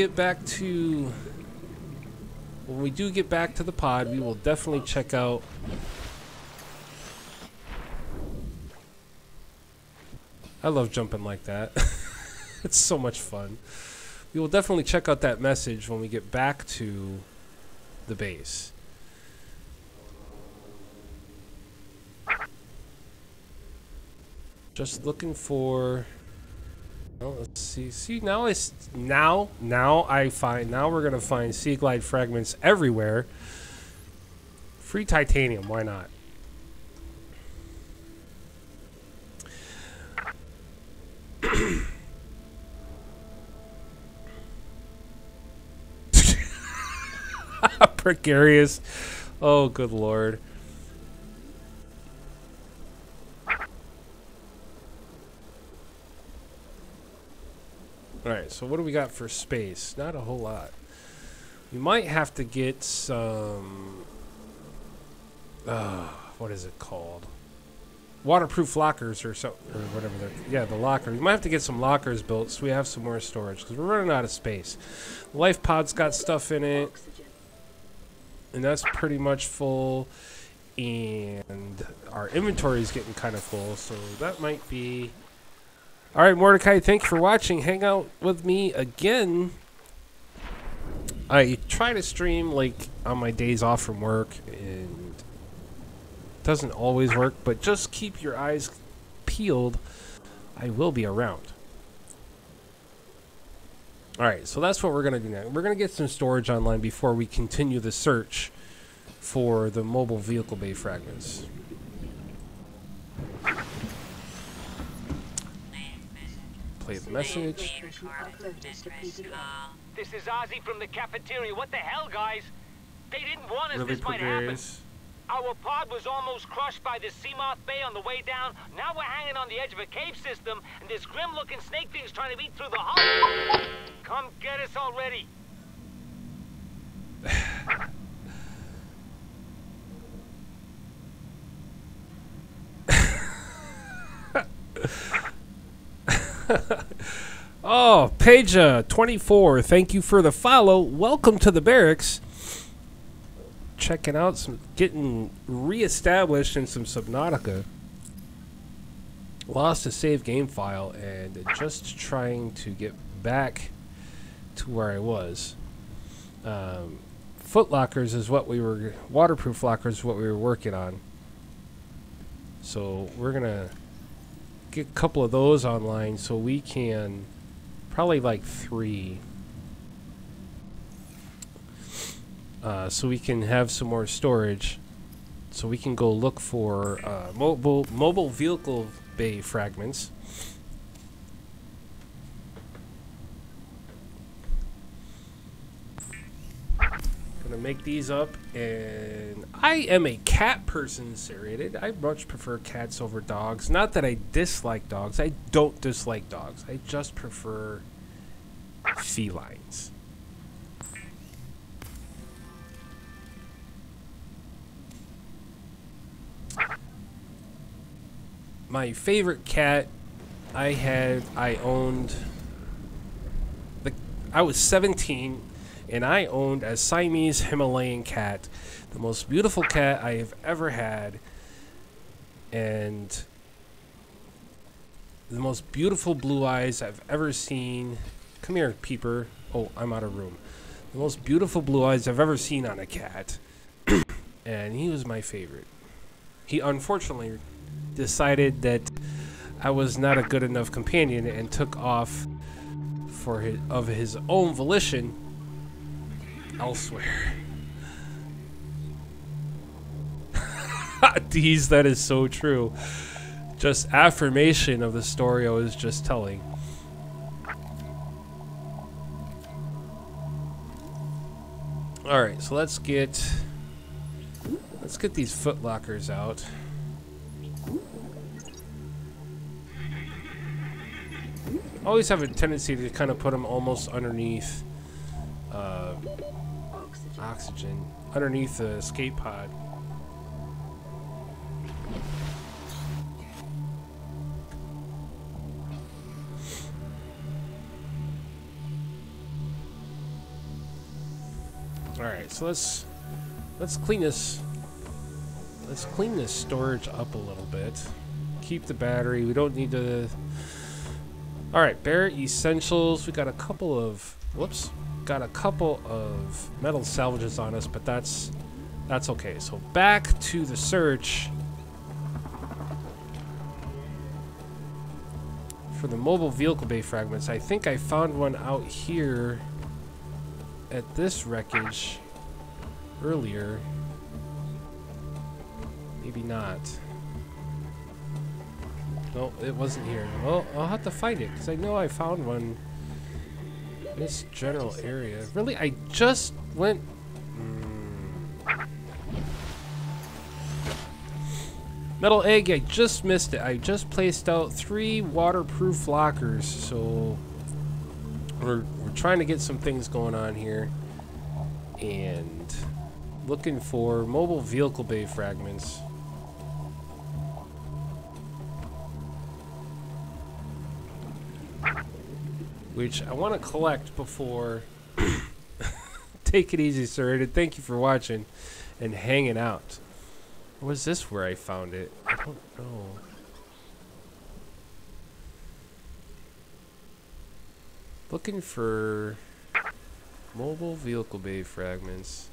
get back to the pod, we will definitely check out I love jumping like that. It's so much fun. We will definitely check out that message when we get back to the base. Just looking for. Well, let's see. See now we're gonna find sea glide fragments everywhere. Free titanium. Why not? Precarious. Oh, good lord. Alright, so what do we got for space? Not a whole lot. We might have to get some... what is it called? Waterproof lockers or something, or whatever they're... Yeah, the lockers. We might have to get some lockers built so we have some more storage, because we're running out of space. The life pod's got stuff in it. And that's pretty much full. And our inventory is getting kind of full, so that might be... Alright, Mordecai, thank you for watching. Hang out with me again. I try to stream, like, on my days off from work, and it doesn't always work, but just keep your eyes peeled. I will be around. Alright, so that's what we're going to do now. We're going to get some storage online before we continue the search for the mobile vehicle bay fragments. Play the message. This is Ozzy from the cafeteria. What the hell, guys? They didn't want us. Really this might happen. Our pod was almost crushed by the Seamoth Bay on the way down. Now we're hanging on the edge of a cave system, and this grim-looking snake thing's trying to eat through the hull. Come get us already. Oh, Paja24, thank you for the follow. Welcome to the barracks. Checking out some, getting reestablished in some Subnautica. Lost a save game file and just trying to get back to where I was. Foot lockers is what we were, waterproof lockers is what we were working on. So we're gonna get a couple of those online so we can, probably like 3. So we can have some more storage, so we can go look for mobile vehicle bay fragments. Gonna make these up, and I am a cat person, serrated. I much prefer cats over dogs. Not that I dislike dogs. I don't dislike dogs. I just prefer felines. My favorite cat I owned, I was 17 and I owned a Siamese Himalayan cat, the most beautiful cat I have ever had, and the most beautiful blue eyes I've ever seen. Come here, Peeper. Oh, I'm out of room. The most beautiful blue eyes I've ever seen on a cat. And he was my favorite. He unfortunately decided that I was not a good enough companion and took off of his own volition elsewhere. Deez, that is so true. Just affirmation of the story I was just telling. Alright, so let's get these foot lockers out. I always have a tendency to kind of put them almost underneath oxygen, underneath the escape pod. All right, so let's clean this. Let's clean this storage up a little bit. Keep the battery. We don't need to. All right, bare essentials. We got a couple of. Whoops. Got a couple of metal salvages on us, but that's okay. So back to the search for the mobile vehicle bay fragments. I think I found one out here at this wreckage earlier. Maybe not. No, it wasn't here. Well, I'll have to find it because I know I found one in this general area. Really, I just went. Metal egg, I just missed it. I just placed out 3 waterproof lockers, so we're trying to get some things going on here and looking for mobile vehicle bay fragments. Which I want to collect before. Take it easy, sir, and thank you for watching and hanging out. Was this where I found it? I don't know. Looking for mobile vehicle bay fragments.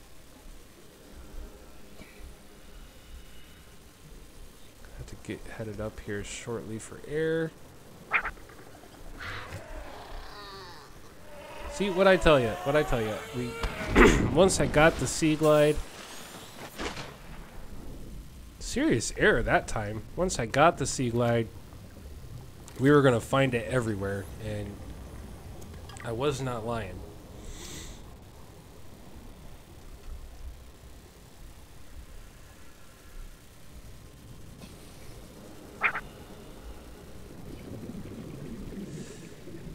Have to get headed up here shortly for air. See what I tell you? What I tell you? We once I got the Sea Glide. Serious error that time. Once I got the Sea Glide, we were gonna find it everywhere, and I was not lying.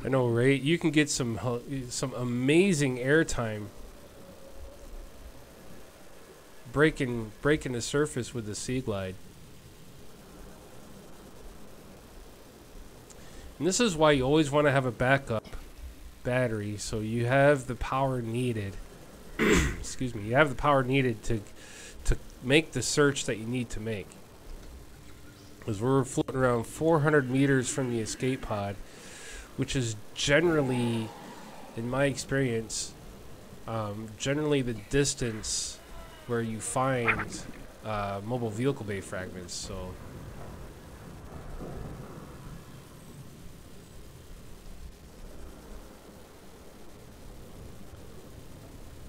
I know, right? You can get some amazing airtime breaking the surface with the Sea Glide. And this is why you always want to have a backup battery, so you have the power needed. Excuse me. You have the power needed to make the search that you need to make. Because we're floating around 400 meters from the escape pod, which is generally, in my experience, generally the distance where you find mobile vehicle bay fragments. So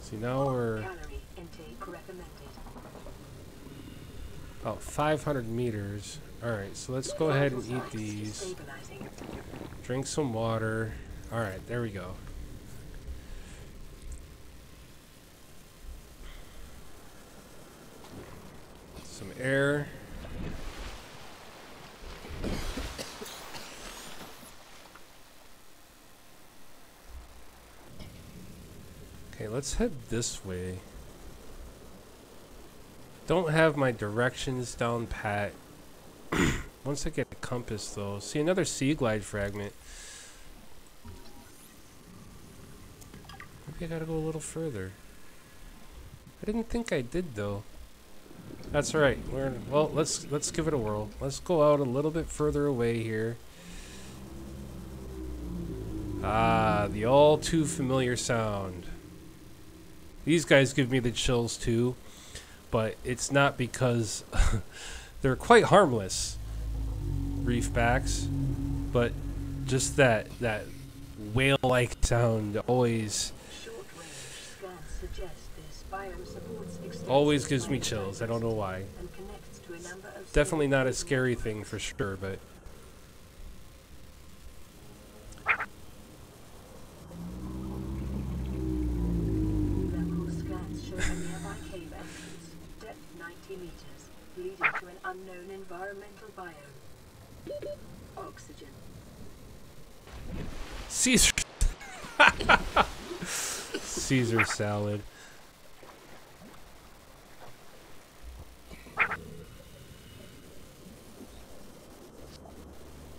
see, now we're about 500 meters. Alright, so let's go ahead and eat these. Drink some water. Alright, there we go. Some air. Okay, let's head this way. Don't have my directions down pat. Once I get the compass, though. See, another Sea Glide fragment. Maybe I gotta go a little further. I didn't think I did, though. That's alright. Well, let's give it a whirl. Let's go out a little bit further away here. Ah, the all too familiar sound. These guys give me the chills too, but it's not because they're quite harmless, reefbacks, but just that whale-like sound always gives me chills. I don't know why. Definitely not a scary thing for sure, but leading to an unknown environmental biome. Oxygen. Caesar salad.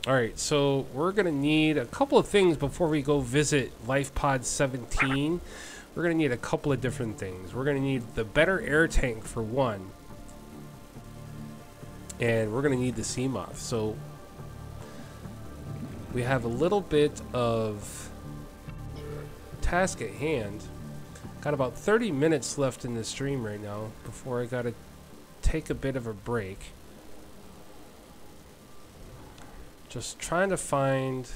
Alright, so we're going to need a couple of things before we go visit Life Pod 17. We're going to need a couple of different things. We're going to need the better air tank for one. And we're going to need the sea moth. So we have a little bit of task at hand. Got about 30 minutes left in the stream right now before I got to take a bit of a break. Just trying to find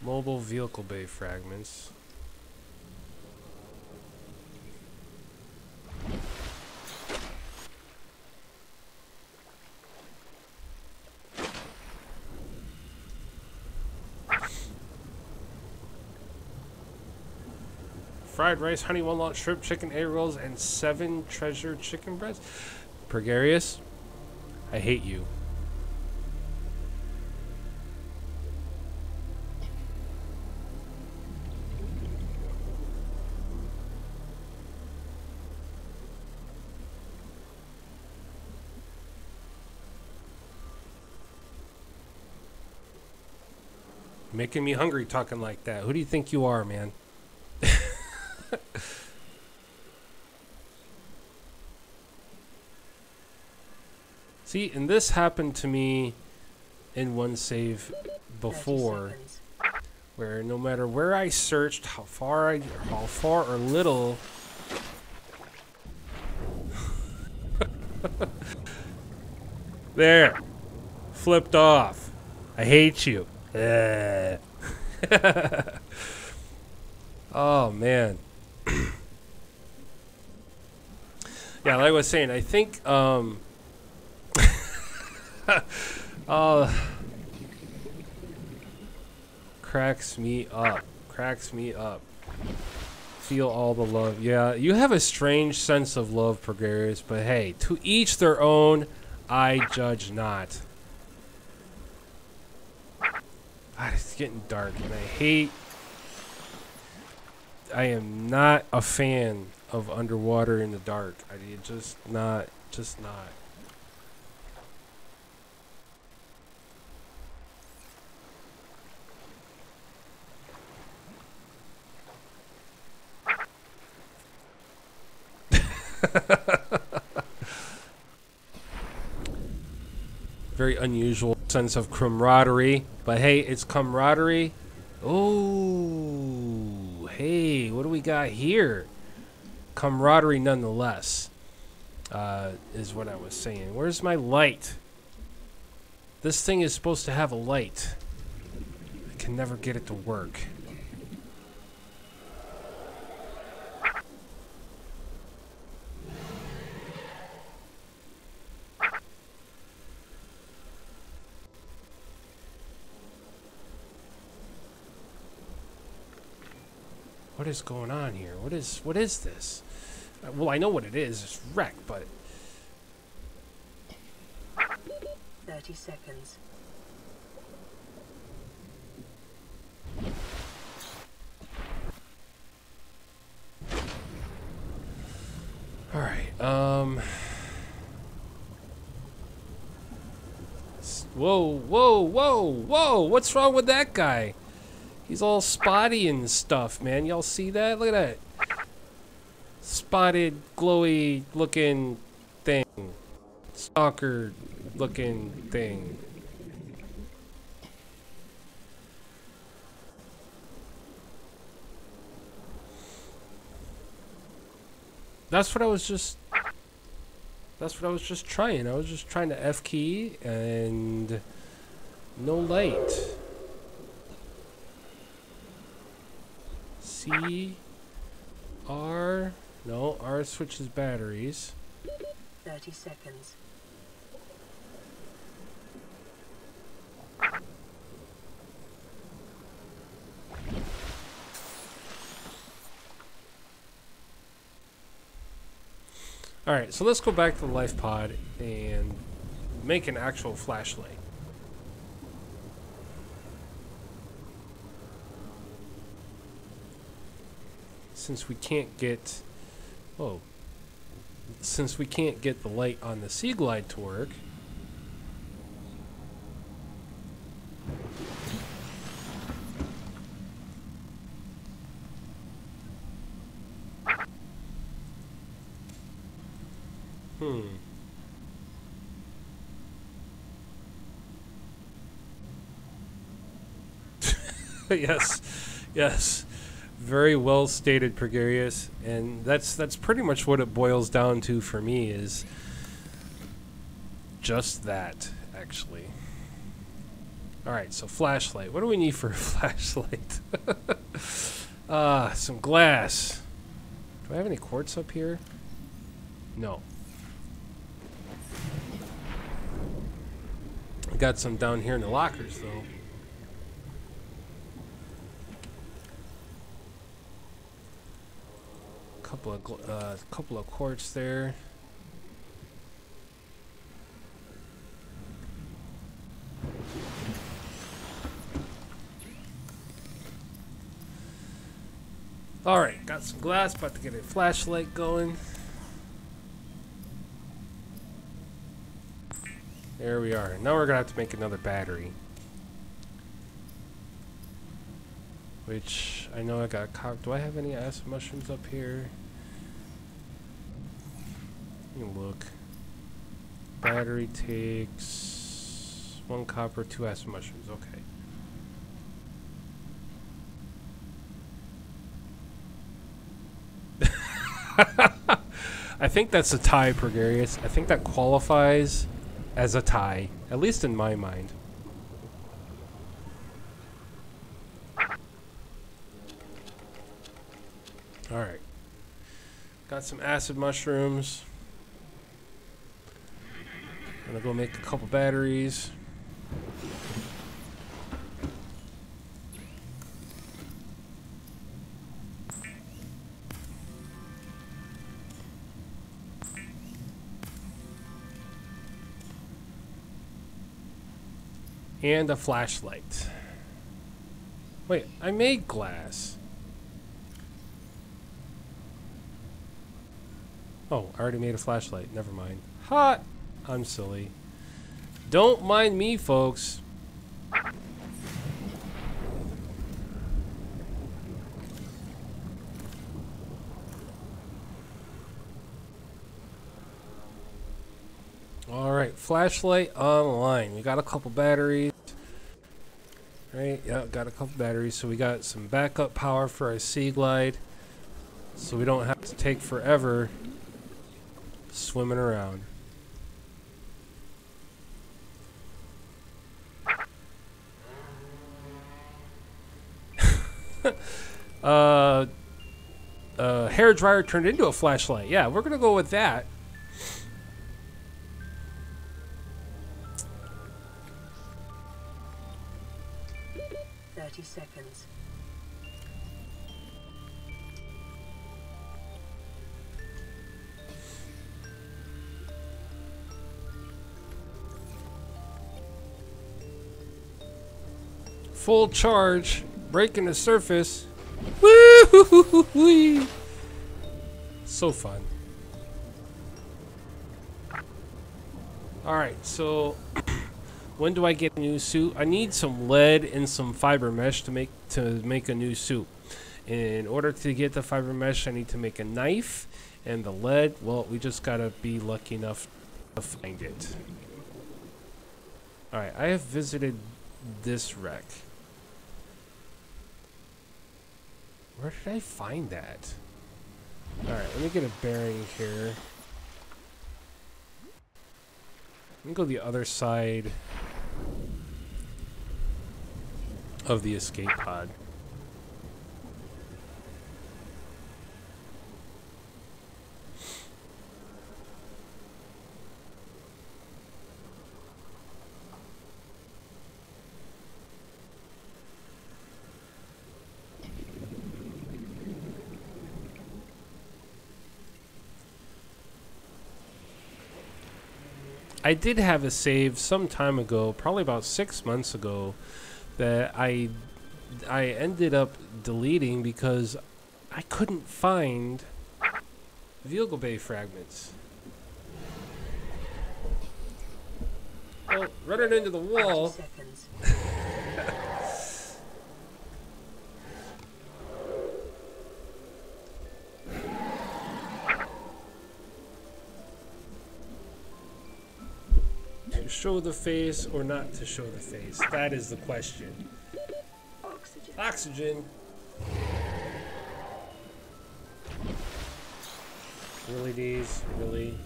mobile vehicle bay fragments. Fried rice, honey walnut, shrimp, chicken, egg rolls, and 7 treasure chicken breasts. Pregarious, I hate you. Making me hungry talking like that. Who do you think you are, man? See, and this happened to me in one save before, where no matter where I searched, how far or little, there, flipped off. I hate you. Oh man. Yeah, like I was saying, I think cracks me up. Cracks me up. Feel all the love. Yeah, you have a strange sense of love, Pregarious, but hey, to each their own. I judge not. God, it's getting dark, and I am not a fan of underwater in the dark. Just not. Very unusual sense of camaraderie, but hey, it's camaraderie. Oh, hey, what do we got here? Camaraderie nonetheless, is what I was saying. Where's my light? This thing is supposed to have a light. I can never get it to work. What is going on here? What is this? Well, I know what it is. It's wreck, but 30 seconds. all right. Whoa! What's wrong with that guy? He's all spotty and stuff, man. Y'all see that? Look at that. Spotted, glowy looking thing. Stalker looking thing. That's what I was just. That's what I was just trying. I was just trying to F key and no light. C, R. No, R switches batteries. 30 seconds. Alright, so let's go back to the life pod and make an actual flashlight. Since we can't get... Whoa. Since we can't get the light on the Sea Glide to work... Yes, yes. Very well stated, Pregarious. And that's pretty much what it boils down to for me, is just that, actually. Alright, so flashlight. What do we need for a flashlight? Some glass. Do I have any quartz up here? No. I got some down here in the lockers, though. Couple of quartz there. All right, got some glass. About to get a flashlight going. There we are. Now we're gonna have to make another battery. Which I know I got cocked. Do I have any acid mushrooms up here? Let me look. Battery takes 1 copper, 2 acid mushrooms. Okay. I think that's a tie, Pregarious. I think that qualifies as a tie, at least in my mind. Alright. Got some acid mushrooms. Gonna go make a couple batteries. And a flashlight. Wait, I made glass. Oh, I already made a flashlight. Never mind. Hot! I'm silly. Don't mind me, folks. Alright, flashlight online. We got a couple batteries. Right, yeah, got a couple batteries. So we got some backup power for our Sea Glide. So we don't have to take forever swimming around. Hair dryer turned into a flashlight. Yeah, we're gonna go with that. Seconds. Full charge, breaking the surface. Woo! So fun. Alright, so when do I get a new suit? I need some lead and some fiber mesh to make a new suit. In order to get the fiber mesh, I need to make a knife, and the lead, well, we just gotta be lucky enough to find it. Alright, I have visited this wreck. Where did I find that? Alright, let me get a bearing here. Let me go the other side of the escape pod. I did have a save some time ago, probably about 6 months ago, that I ended up deleting because I couldn't find vehicle bay fragments. Well, running into the wall. To show the face or not to show the face? That is the question. Oxygen. Oxygen. Really, these? Really?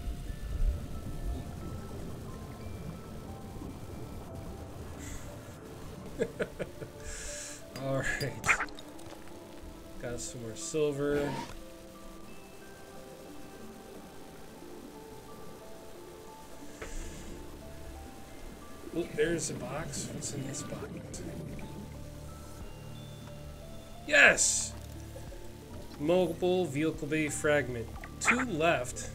Alright. Got some more silver. Oh, there's a box. What's in this box? Yes! Mobile vehicle bay fragment. 2 left.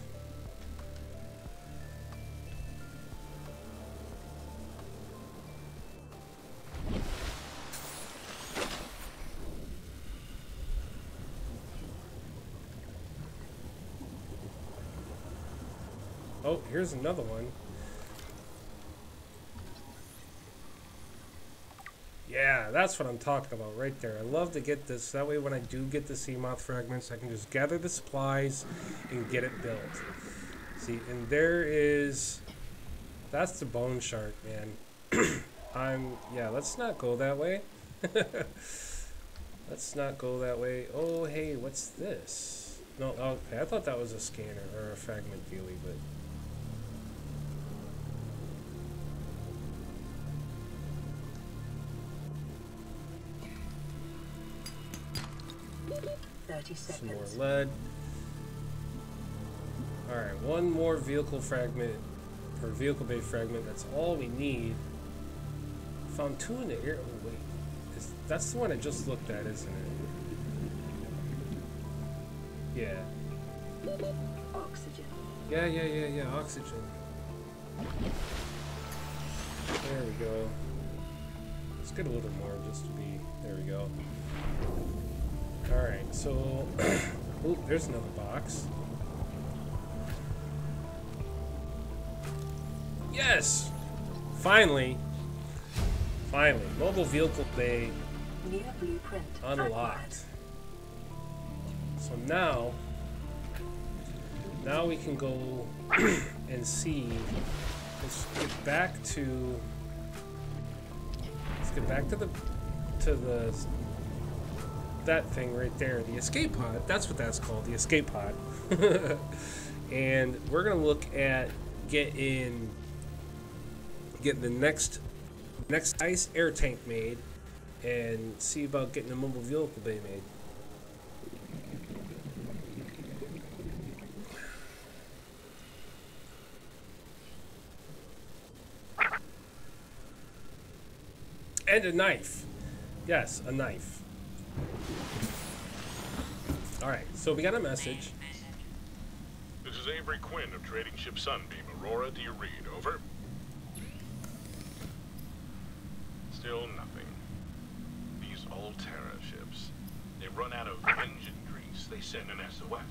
Oh, here's another one. Yeah, that's what I'm talking about right there. I love to get this. That way when I do get the sea moth fragments, I can just gather the supplies and get it built. See, and there is... That's the bone shark, man. Yeah, let's not go that way. Let's not go that way. Oh, hey, what's this? No, okay, I thought that was a scanner or a fragment dealie, but... 30 Some more seconds. lead. Alright, one more vehicle fragment, or vehicle bay fragment. That's all we need. Found 2 in the air. Oh, wait. That's the one I just looked at, isn't it? Yeah. Oxygen. Yeah, oxygen. There we go. Let's get a little more just to be... There we go. Alright, so... oh, there's another box. Yes! Finally! Finally. Mobile vehicle bay New blueprint. unlocked. So now we can go and see. Let's get back to that thing right there, the escape pod. That's what that's called, the escape pod. And we're gonna look at getting the next ice air tank made, and see about getting a mobile vehicle bay made. And a knife. Yes, a knife. Alright, so we got a message. This is Avery Quinn of Trading Ship Sunbeam. Aurora, do you read? Over. Still nothing. These Altera ships. They run out of engine grease. They send an SOS.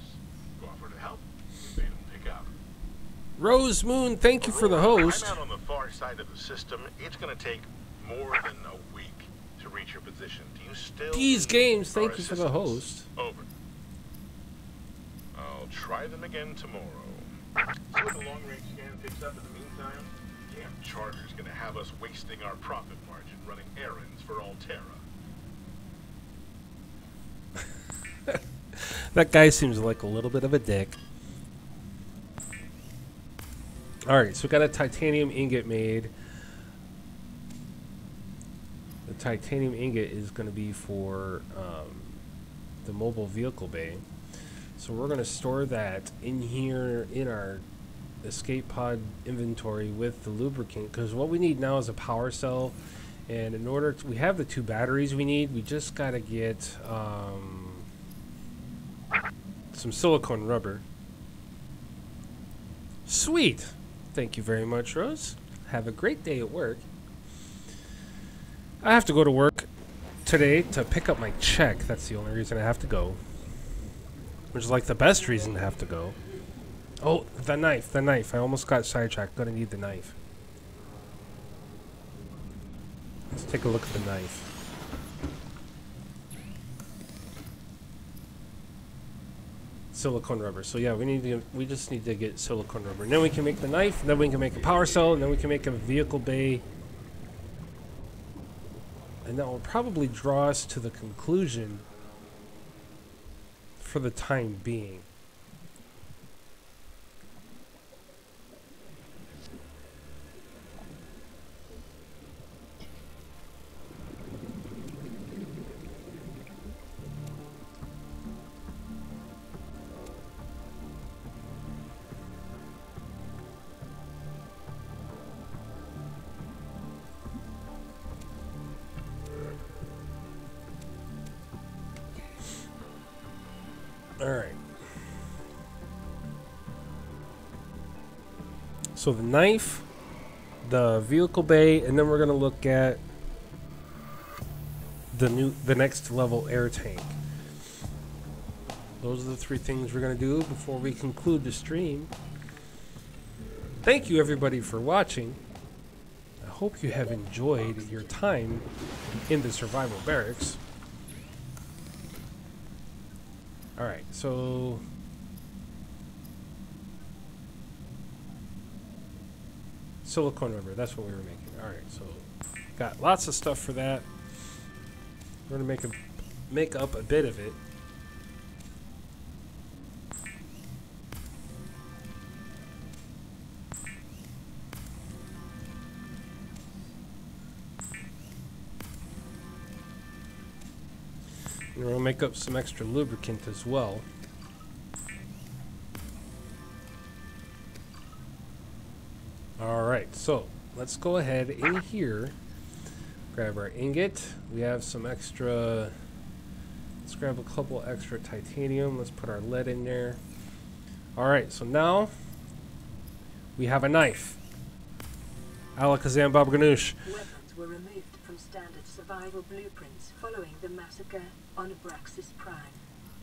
You offer to help. They don't pick up. Rose Moon, thank you for the host. I'm out on the far side of the system. It's going to take more than a week to reach your position. Do you still These need games, our thank you for the host. Over. I'll try them again tomorrow. See what the long-range scan picks up in the meantime? Damn charter's gonna have us wasting our profit margin running errands for Altera. That guy seems like a little bit of a dick. Alright, so we got a titanium ingot made. The titanium ingot is going to be for the mobile vehicle bay. So we're going to store that in here in our escape pod inventory with the lubricant, because what we need now is a power cell, and in order to, we have the 2 batteries we need, we just got to get some silicone rubber. Sweet! Thank you very much, Rose. Have a great day at work. I have to go to work today to pick up my check. That's the only reason I have to go. Which is like the best reason to have to go. Oh, the knife, the knife. I almost got sidetracked. Gonna need the knife. Let's take a look at the knife. Silicone rubber. So yeah, we just need to get silicone rubber. And then we can make the knife, and then we can make a power cell, and then we can make a vehicle bay. And that will probably draw us to the conclusion for the time being. Alright. So the knife, the vehicle bay, and then we're going to look at the next level air tank. Those are the 3 things we're going to do before we conclude the stream. Thank you everybody for watching. I hope you have enjoyed your time in the survival barracks. Alright, so silicone rubber, that's what we were making. Alright, so got lots of stuff for that. We're gonna make up a bit of it. And we'll make up some extra lubricant as well. Alright, so let's go ahead in here, grab our ingot. We have some extra, let's grab a couple extra titanium. Let's put our lead in there. Alright, so now we have a knife. Alakazam Baba Ganoush. Weapons were removed from standard survival blueprints following the massacre on Abraxas Prime.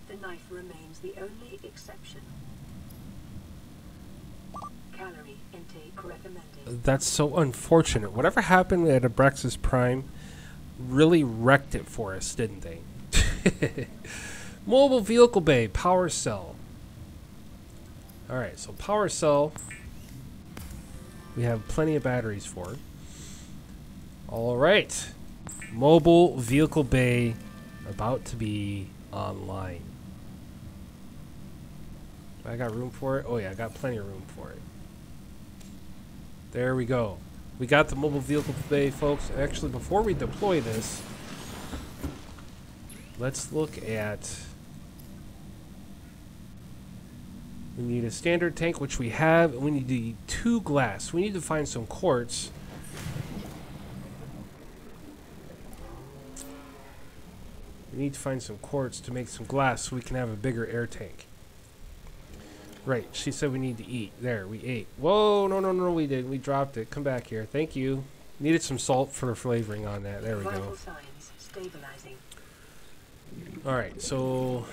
The knife remains the only exception. Calorie intake recommended. That's so unfortunate. Whatever happened at Abraxas Prime really wrecked it for us, didn't they? Mobile vehicle bay, power cell. Alright, so power cell we have plenty of batteries for. Alright. Mobile vehicle bay about to be online. I got room for it? Oh yeah, I got plenty of room for it. There we go. We got the mobile vehicle bay, folks. Actually, before we deploy this, let's look at... We need a standard tank, which we have, and we need the 2 glass. We need to find some quartz. We need to find some quartz to make some glass so we can have a bigger air tank. Right, she said we need to eat. There, we ate. Whoa, no, we didn't. We dropped it. Come back here. Thank you. Needed some salt for flavoring on that. There we go. Vital signs stabilizing. Alright, so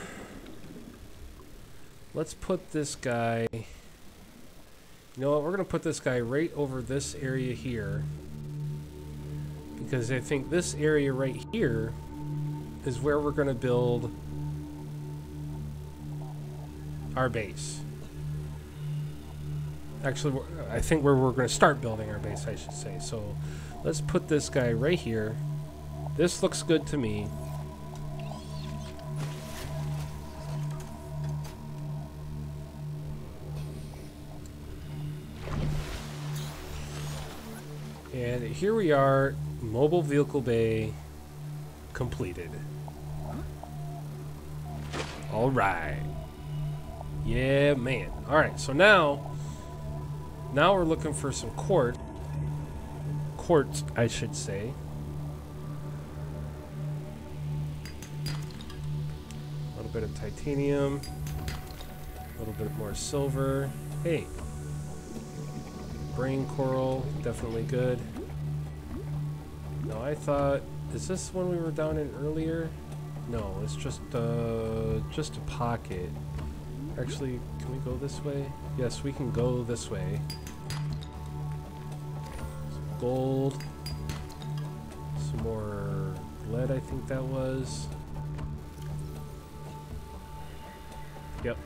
let's put this guy... You know what? We're going to put this guy right over this area here. Because I think this area right here is where we're going to build our base. Actually, I think where we're going to start building our base, I should say. So let's put this guy right here. This looks good to me. And here we are, mobile vehicle bay completed. All right. Yeah, man. All right, so now we're looking for some quartz, I should say. A little bit of titanium, a little bit more silver. Hey, brain coral, definitely good. No, I thought, is this one we were down in earlier? No, it's just a pocket. Actually, can we go this way? Yes, we can go this way. Some gold. Some more lead, I think that was. Yep.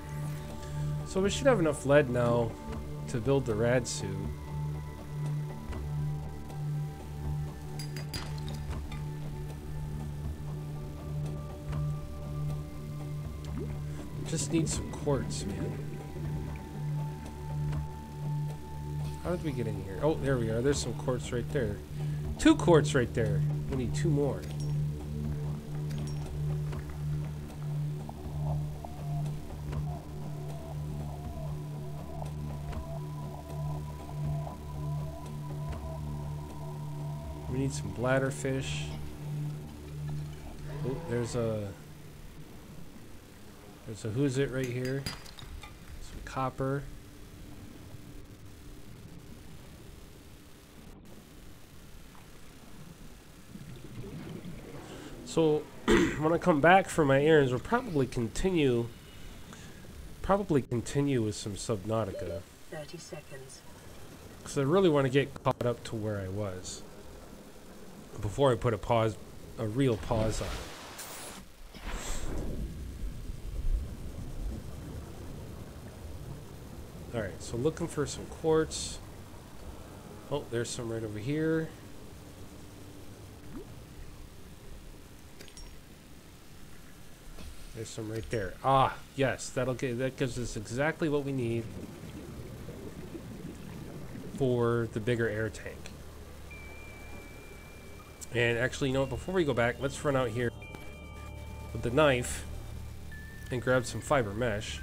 So we should have enough lead now to build the rad suit. Just need some quartz, man. How did we get in here? Oh, there we are. There's some quartz right there. 2 quartz right there. We need 2 more. We need some bladderfish. Oh, there's a who's it right here. Some copper. So when I come back for my errands, we'll probably continue with some Subnautica. 30 seconds. Because I really want to get caught up to where I was before I put a real pause on it. Alright, so looking for some quartz. Oh, there's some right over here. There's some right there. Ah, yes, that gives us exactly what we need for the bigger air tank. And actually, you know what, before we go back, let's run out here with the knife and grab some fiber mesh.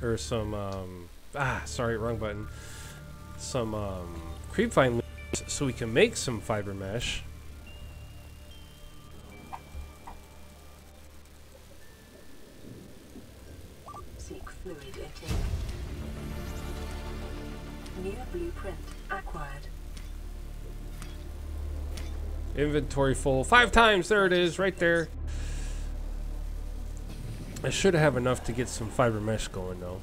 Or some, sorry, wrong button. Some creepvine leaves so we can make some fiber mesh. Seek fluid intake. New blueprint acquired. Inventory full 5 times. There it is, right there. I should have enough to get some fiber mesh going though.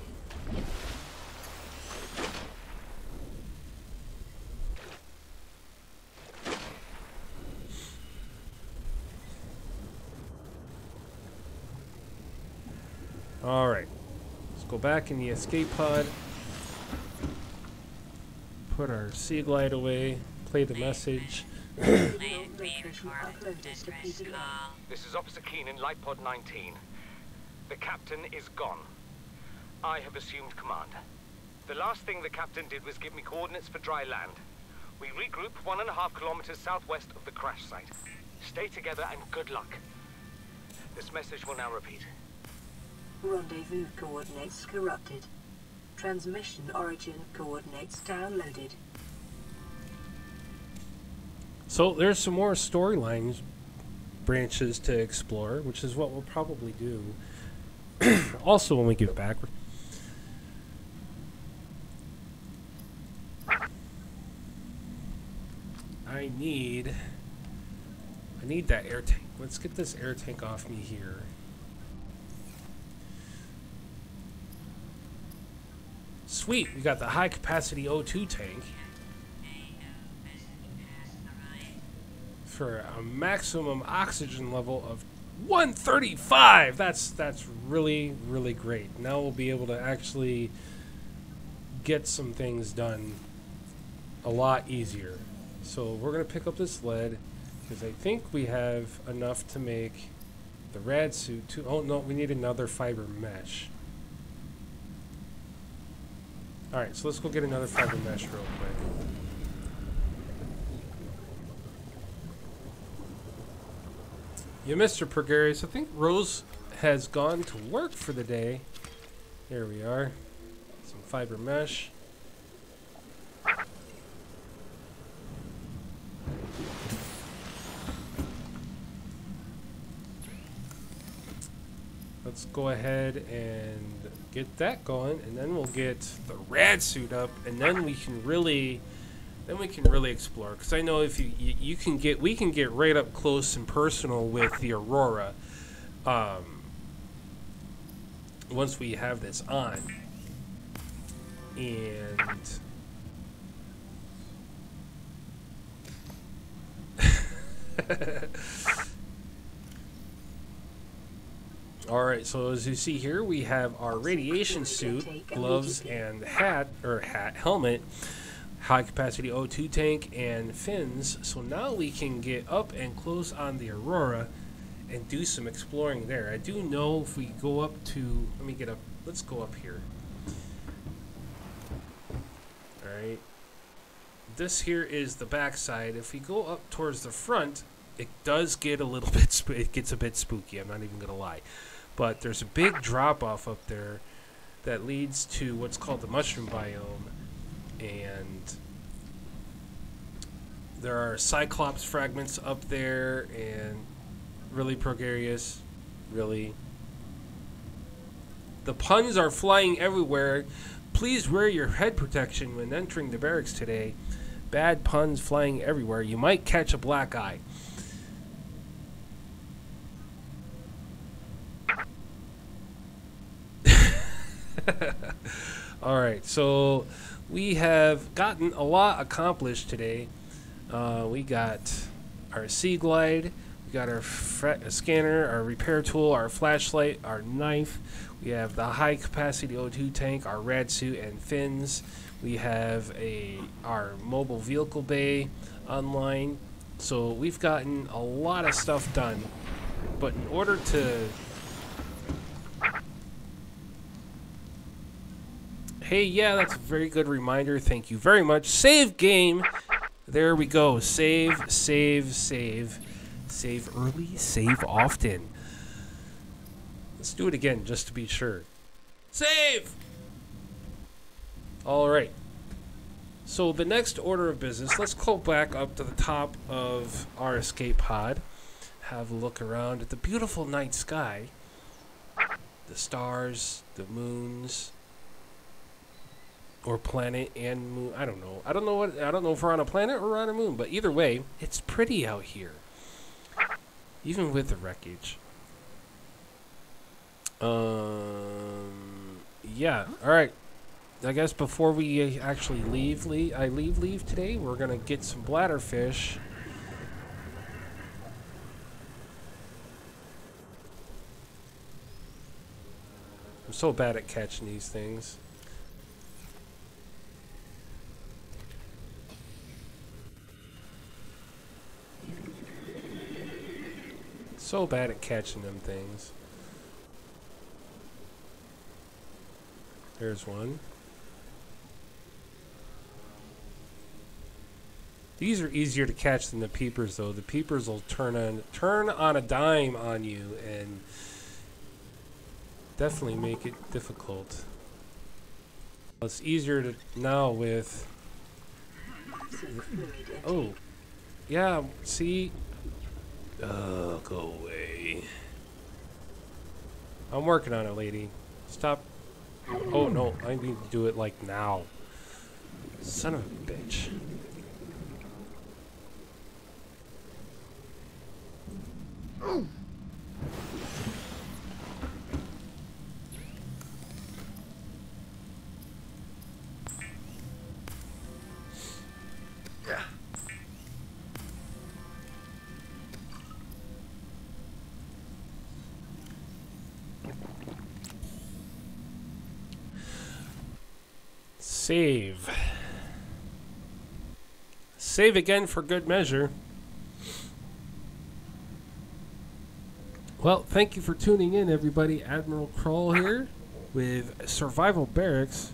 Alright, let's go back in the escape pod, put our sea glide away, play the message. This is Officer Keenan, Light Pod 19. The captain is gone. I have assumed command. The last thing the captain did was give me coordinates for dry land. We regroup 1.5 kilometers southwest of the crash site. Stay together and good luck. This message will now repeat. Rendezvous coordinates corrupted. Transmission origin coordinates downloaded. So there's some more storylines branches to explore, which is what we'll probably do also when we get back. I need that air tank. Let's get this air tank off me here. Sweet, we got the high capacity O2 tank for a maximum oxygen level of 135. That's really, really great. Now we'll be able to actually get some things done a lot easier. So we're gonna pick up this lead because I think we have enough to make the rad suit too. Oh no, we need another fiber mesh. Alright, so let's go get another fiber mesh real quick. You missed her, Pregarious. I think Rose has gone to work for the day. There we are. Some fiber mesh. Let's go ahead and get that going, and then we'll get the rad suit up, and then we can really explore. Because I know if we can get right up close and personal with the Aurora. Once we have this on, and all right, so as you see here, we have our radiation suit, gloves, and helmet, high capacity O2 tank, and fins. So now we can get up and close on the Aurora and do some exploring there. I do know if we go up to, let me get up, let's go up here. All right. This here is the backside. If we go up towards the front, it does get a little bit, it gets a bit spooky, I'm not even gonna lie. But there's a big drop off up there that leads to what's called the mushroom biome. And there are Cyclops fragments up there, and really, Progarius, really. The puns are flying everywhere. Please wear your head protection when entering the barracks today. Bad puns flying everywhere. You might catch a black eye. Alright, so we have gotten a lot accomplished today. We got our Sea Glide, we got our scanner, our repair tool, our flashlight, our knife. We have the high capacity O2 tank, our rad suit and fins. We have our mobile vehicle bay online. So we've gotten a lot of stuff done. But in order to... Hey, yeah, that's a very good reminder. Thank you very much. Save game. There we go. Save, save, save. Save early, save often. Let's do it again just to be sure. Save! Alright. So the next order of business, let's go back up to the top of our escape pod. Have a look around at the beautiful night sky. The stars, the moons. Or planet and moon. I don't know. I don't know if we're on a planet or on a moon, but either way, it's pretty out here. Even with the wreckage. Yeah. All right. I guess before we actually leave today, we're gonna get some bladderfish. I'm so bad at catching these things. So bad at catching them things. There's one. These are easier to catch than the peepers, though. The peepers will turn on a dime on you and definitely make it difficult. It's easier to now with. Oh, yeah. See. Oh, go away. I'm working on it, lady. Stop. Oh, no. I need to do it, like, now. Son of a bitch. Yeah. Save. Save again for good measure. Well, thank you for tuning in, everybody. AdmiralKrull here with Survival Barracks.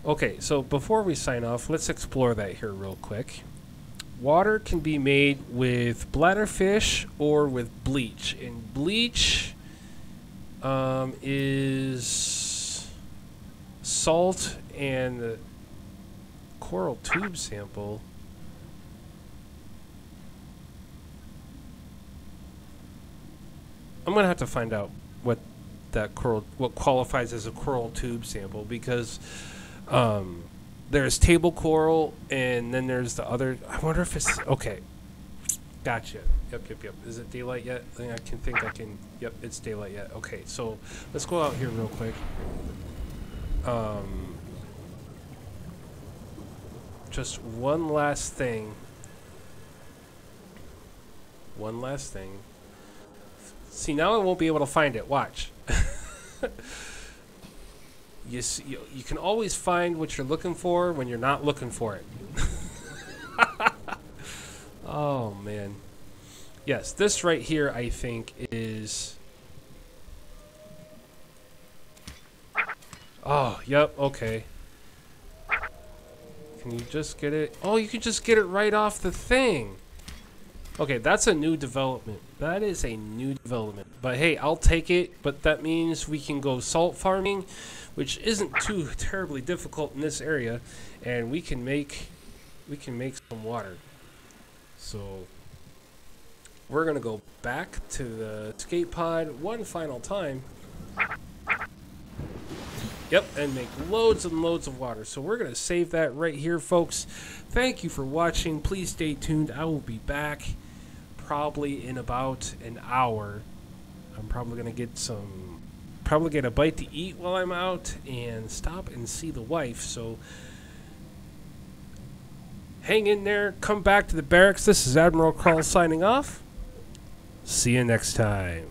Okay, so before we sign off, let's explore that here real quick. Water can be made with bladderfish or with bleach. And bleach is salt and the coral tube sample. I'm gonna have to find out what qualifies as a coral tube sample, because there's table coral and then there's the other. I wonder if it's okay. Gotcha. Yep. Is it daylight yet? I can. Yep, it's daylight yet. Okay, so let's go out here real quick. Just one last thing. See, now I won't be able to find it. Watch. You can always find what you're looking for when you're not looking for it. Oh, man. Yes, this right here, I think, is... Oh, yep, okay. Can you just get it? Oh, you can just get it right off the thing. Okay, that's a new development. That is a new development. But hey, I'll take it. But that means we can go salt farming, which isn't too terribly difficult in this area, and we can make some water. So we're gonna go back to the escape pod one final time. Yep, and make loads and loads of water. So we're gonna save that right here, folks. Thank you for watching. Please stay tuned. I will be back probably in about an hour. I'm probably gonna get a bite to eat while I'm out and stop and see the wife. So hang in there. Come back to the barracks. This is AdmiralKrull signing off. See you next time.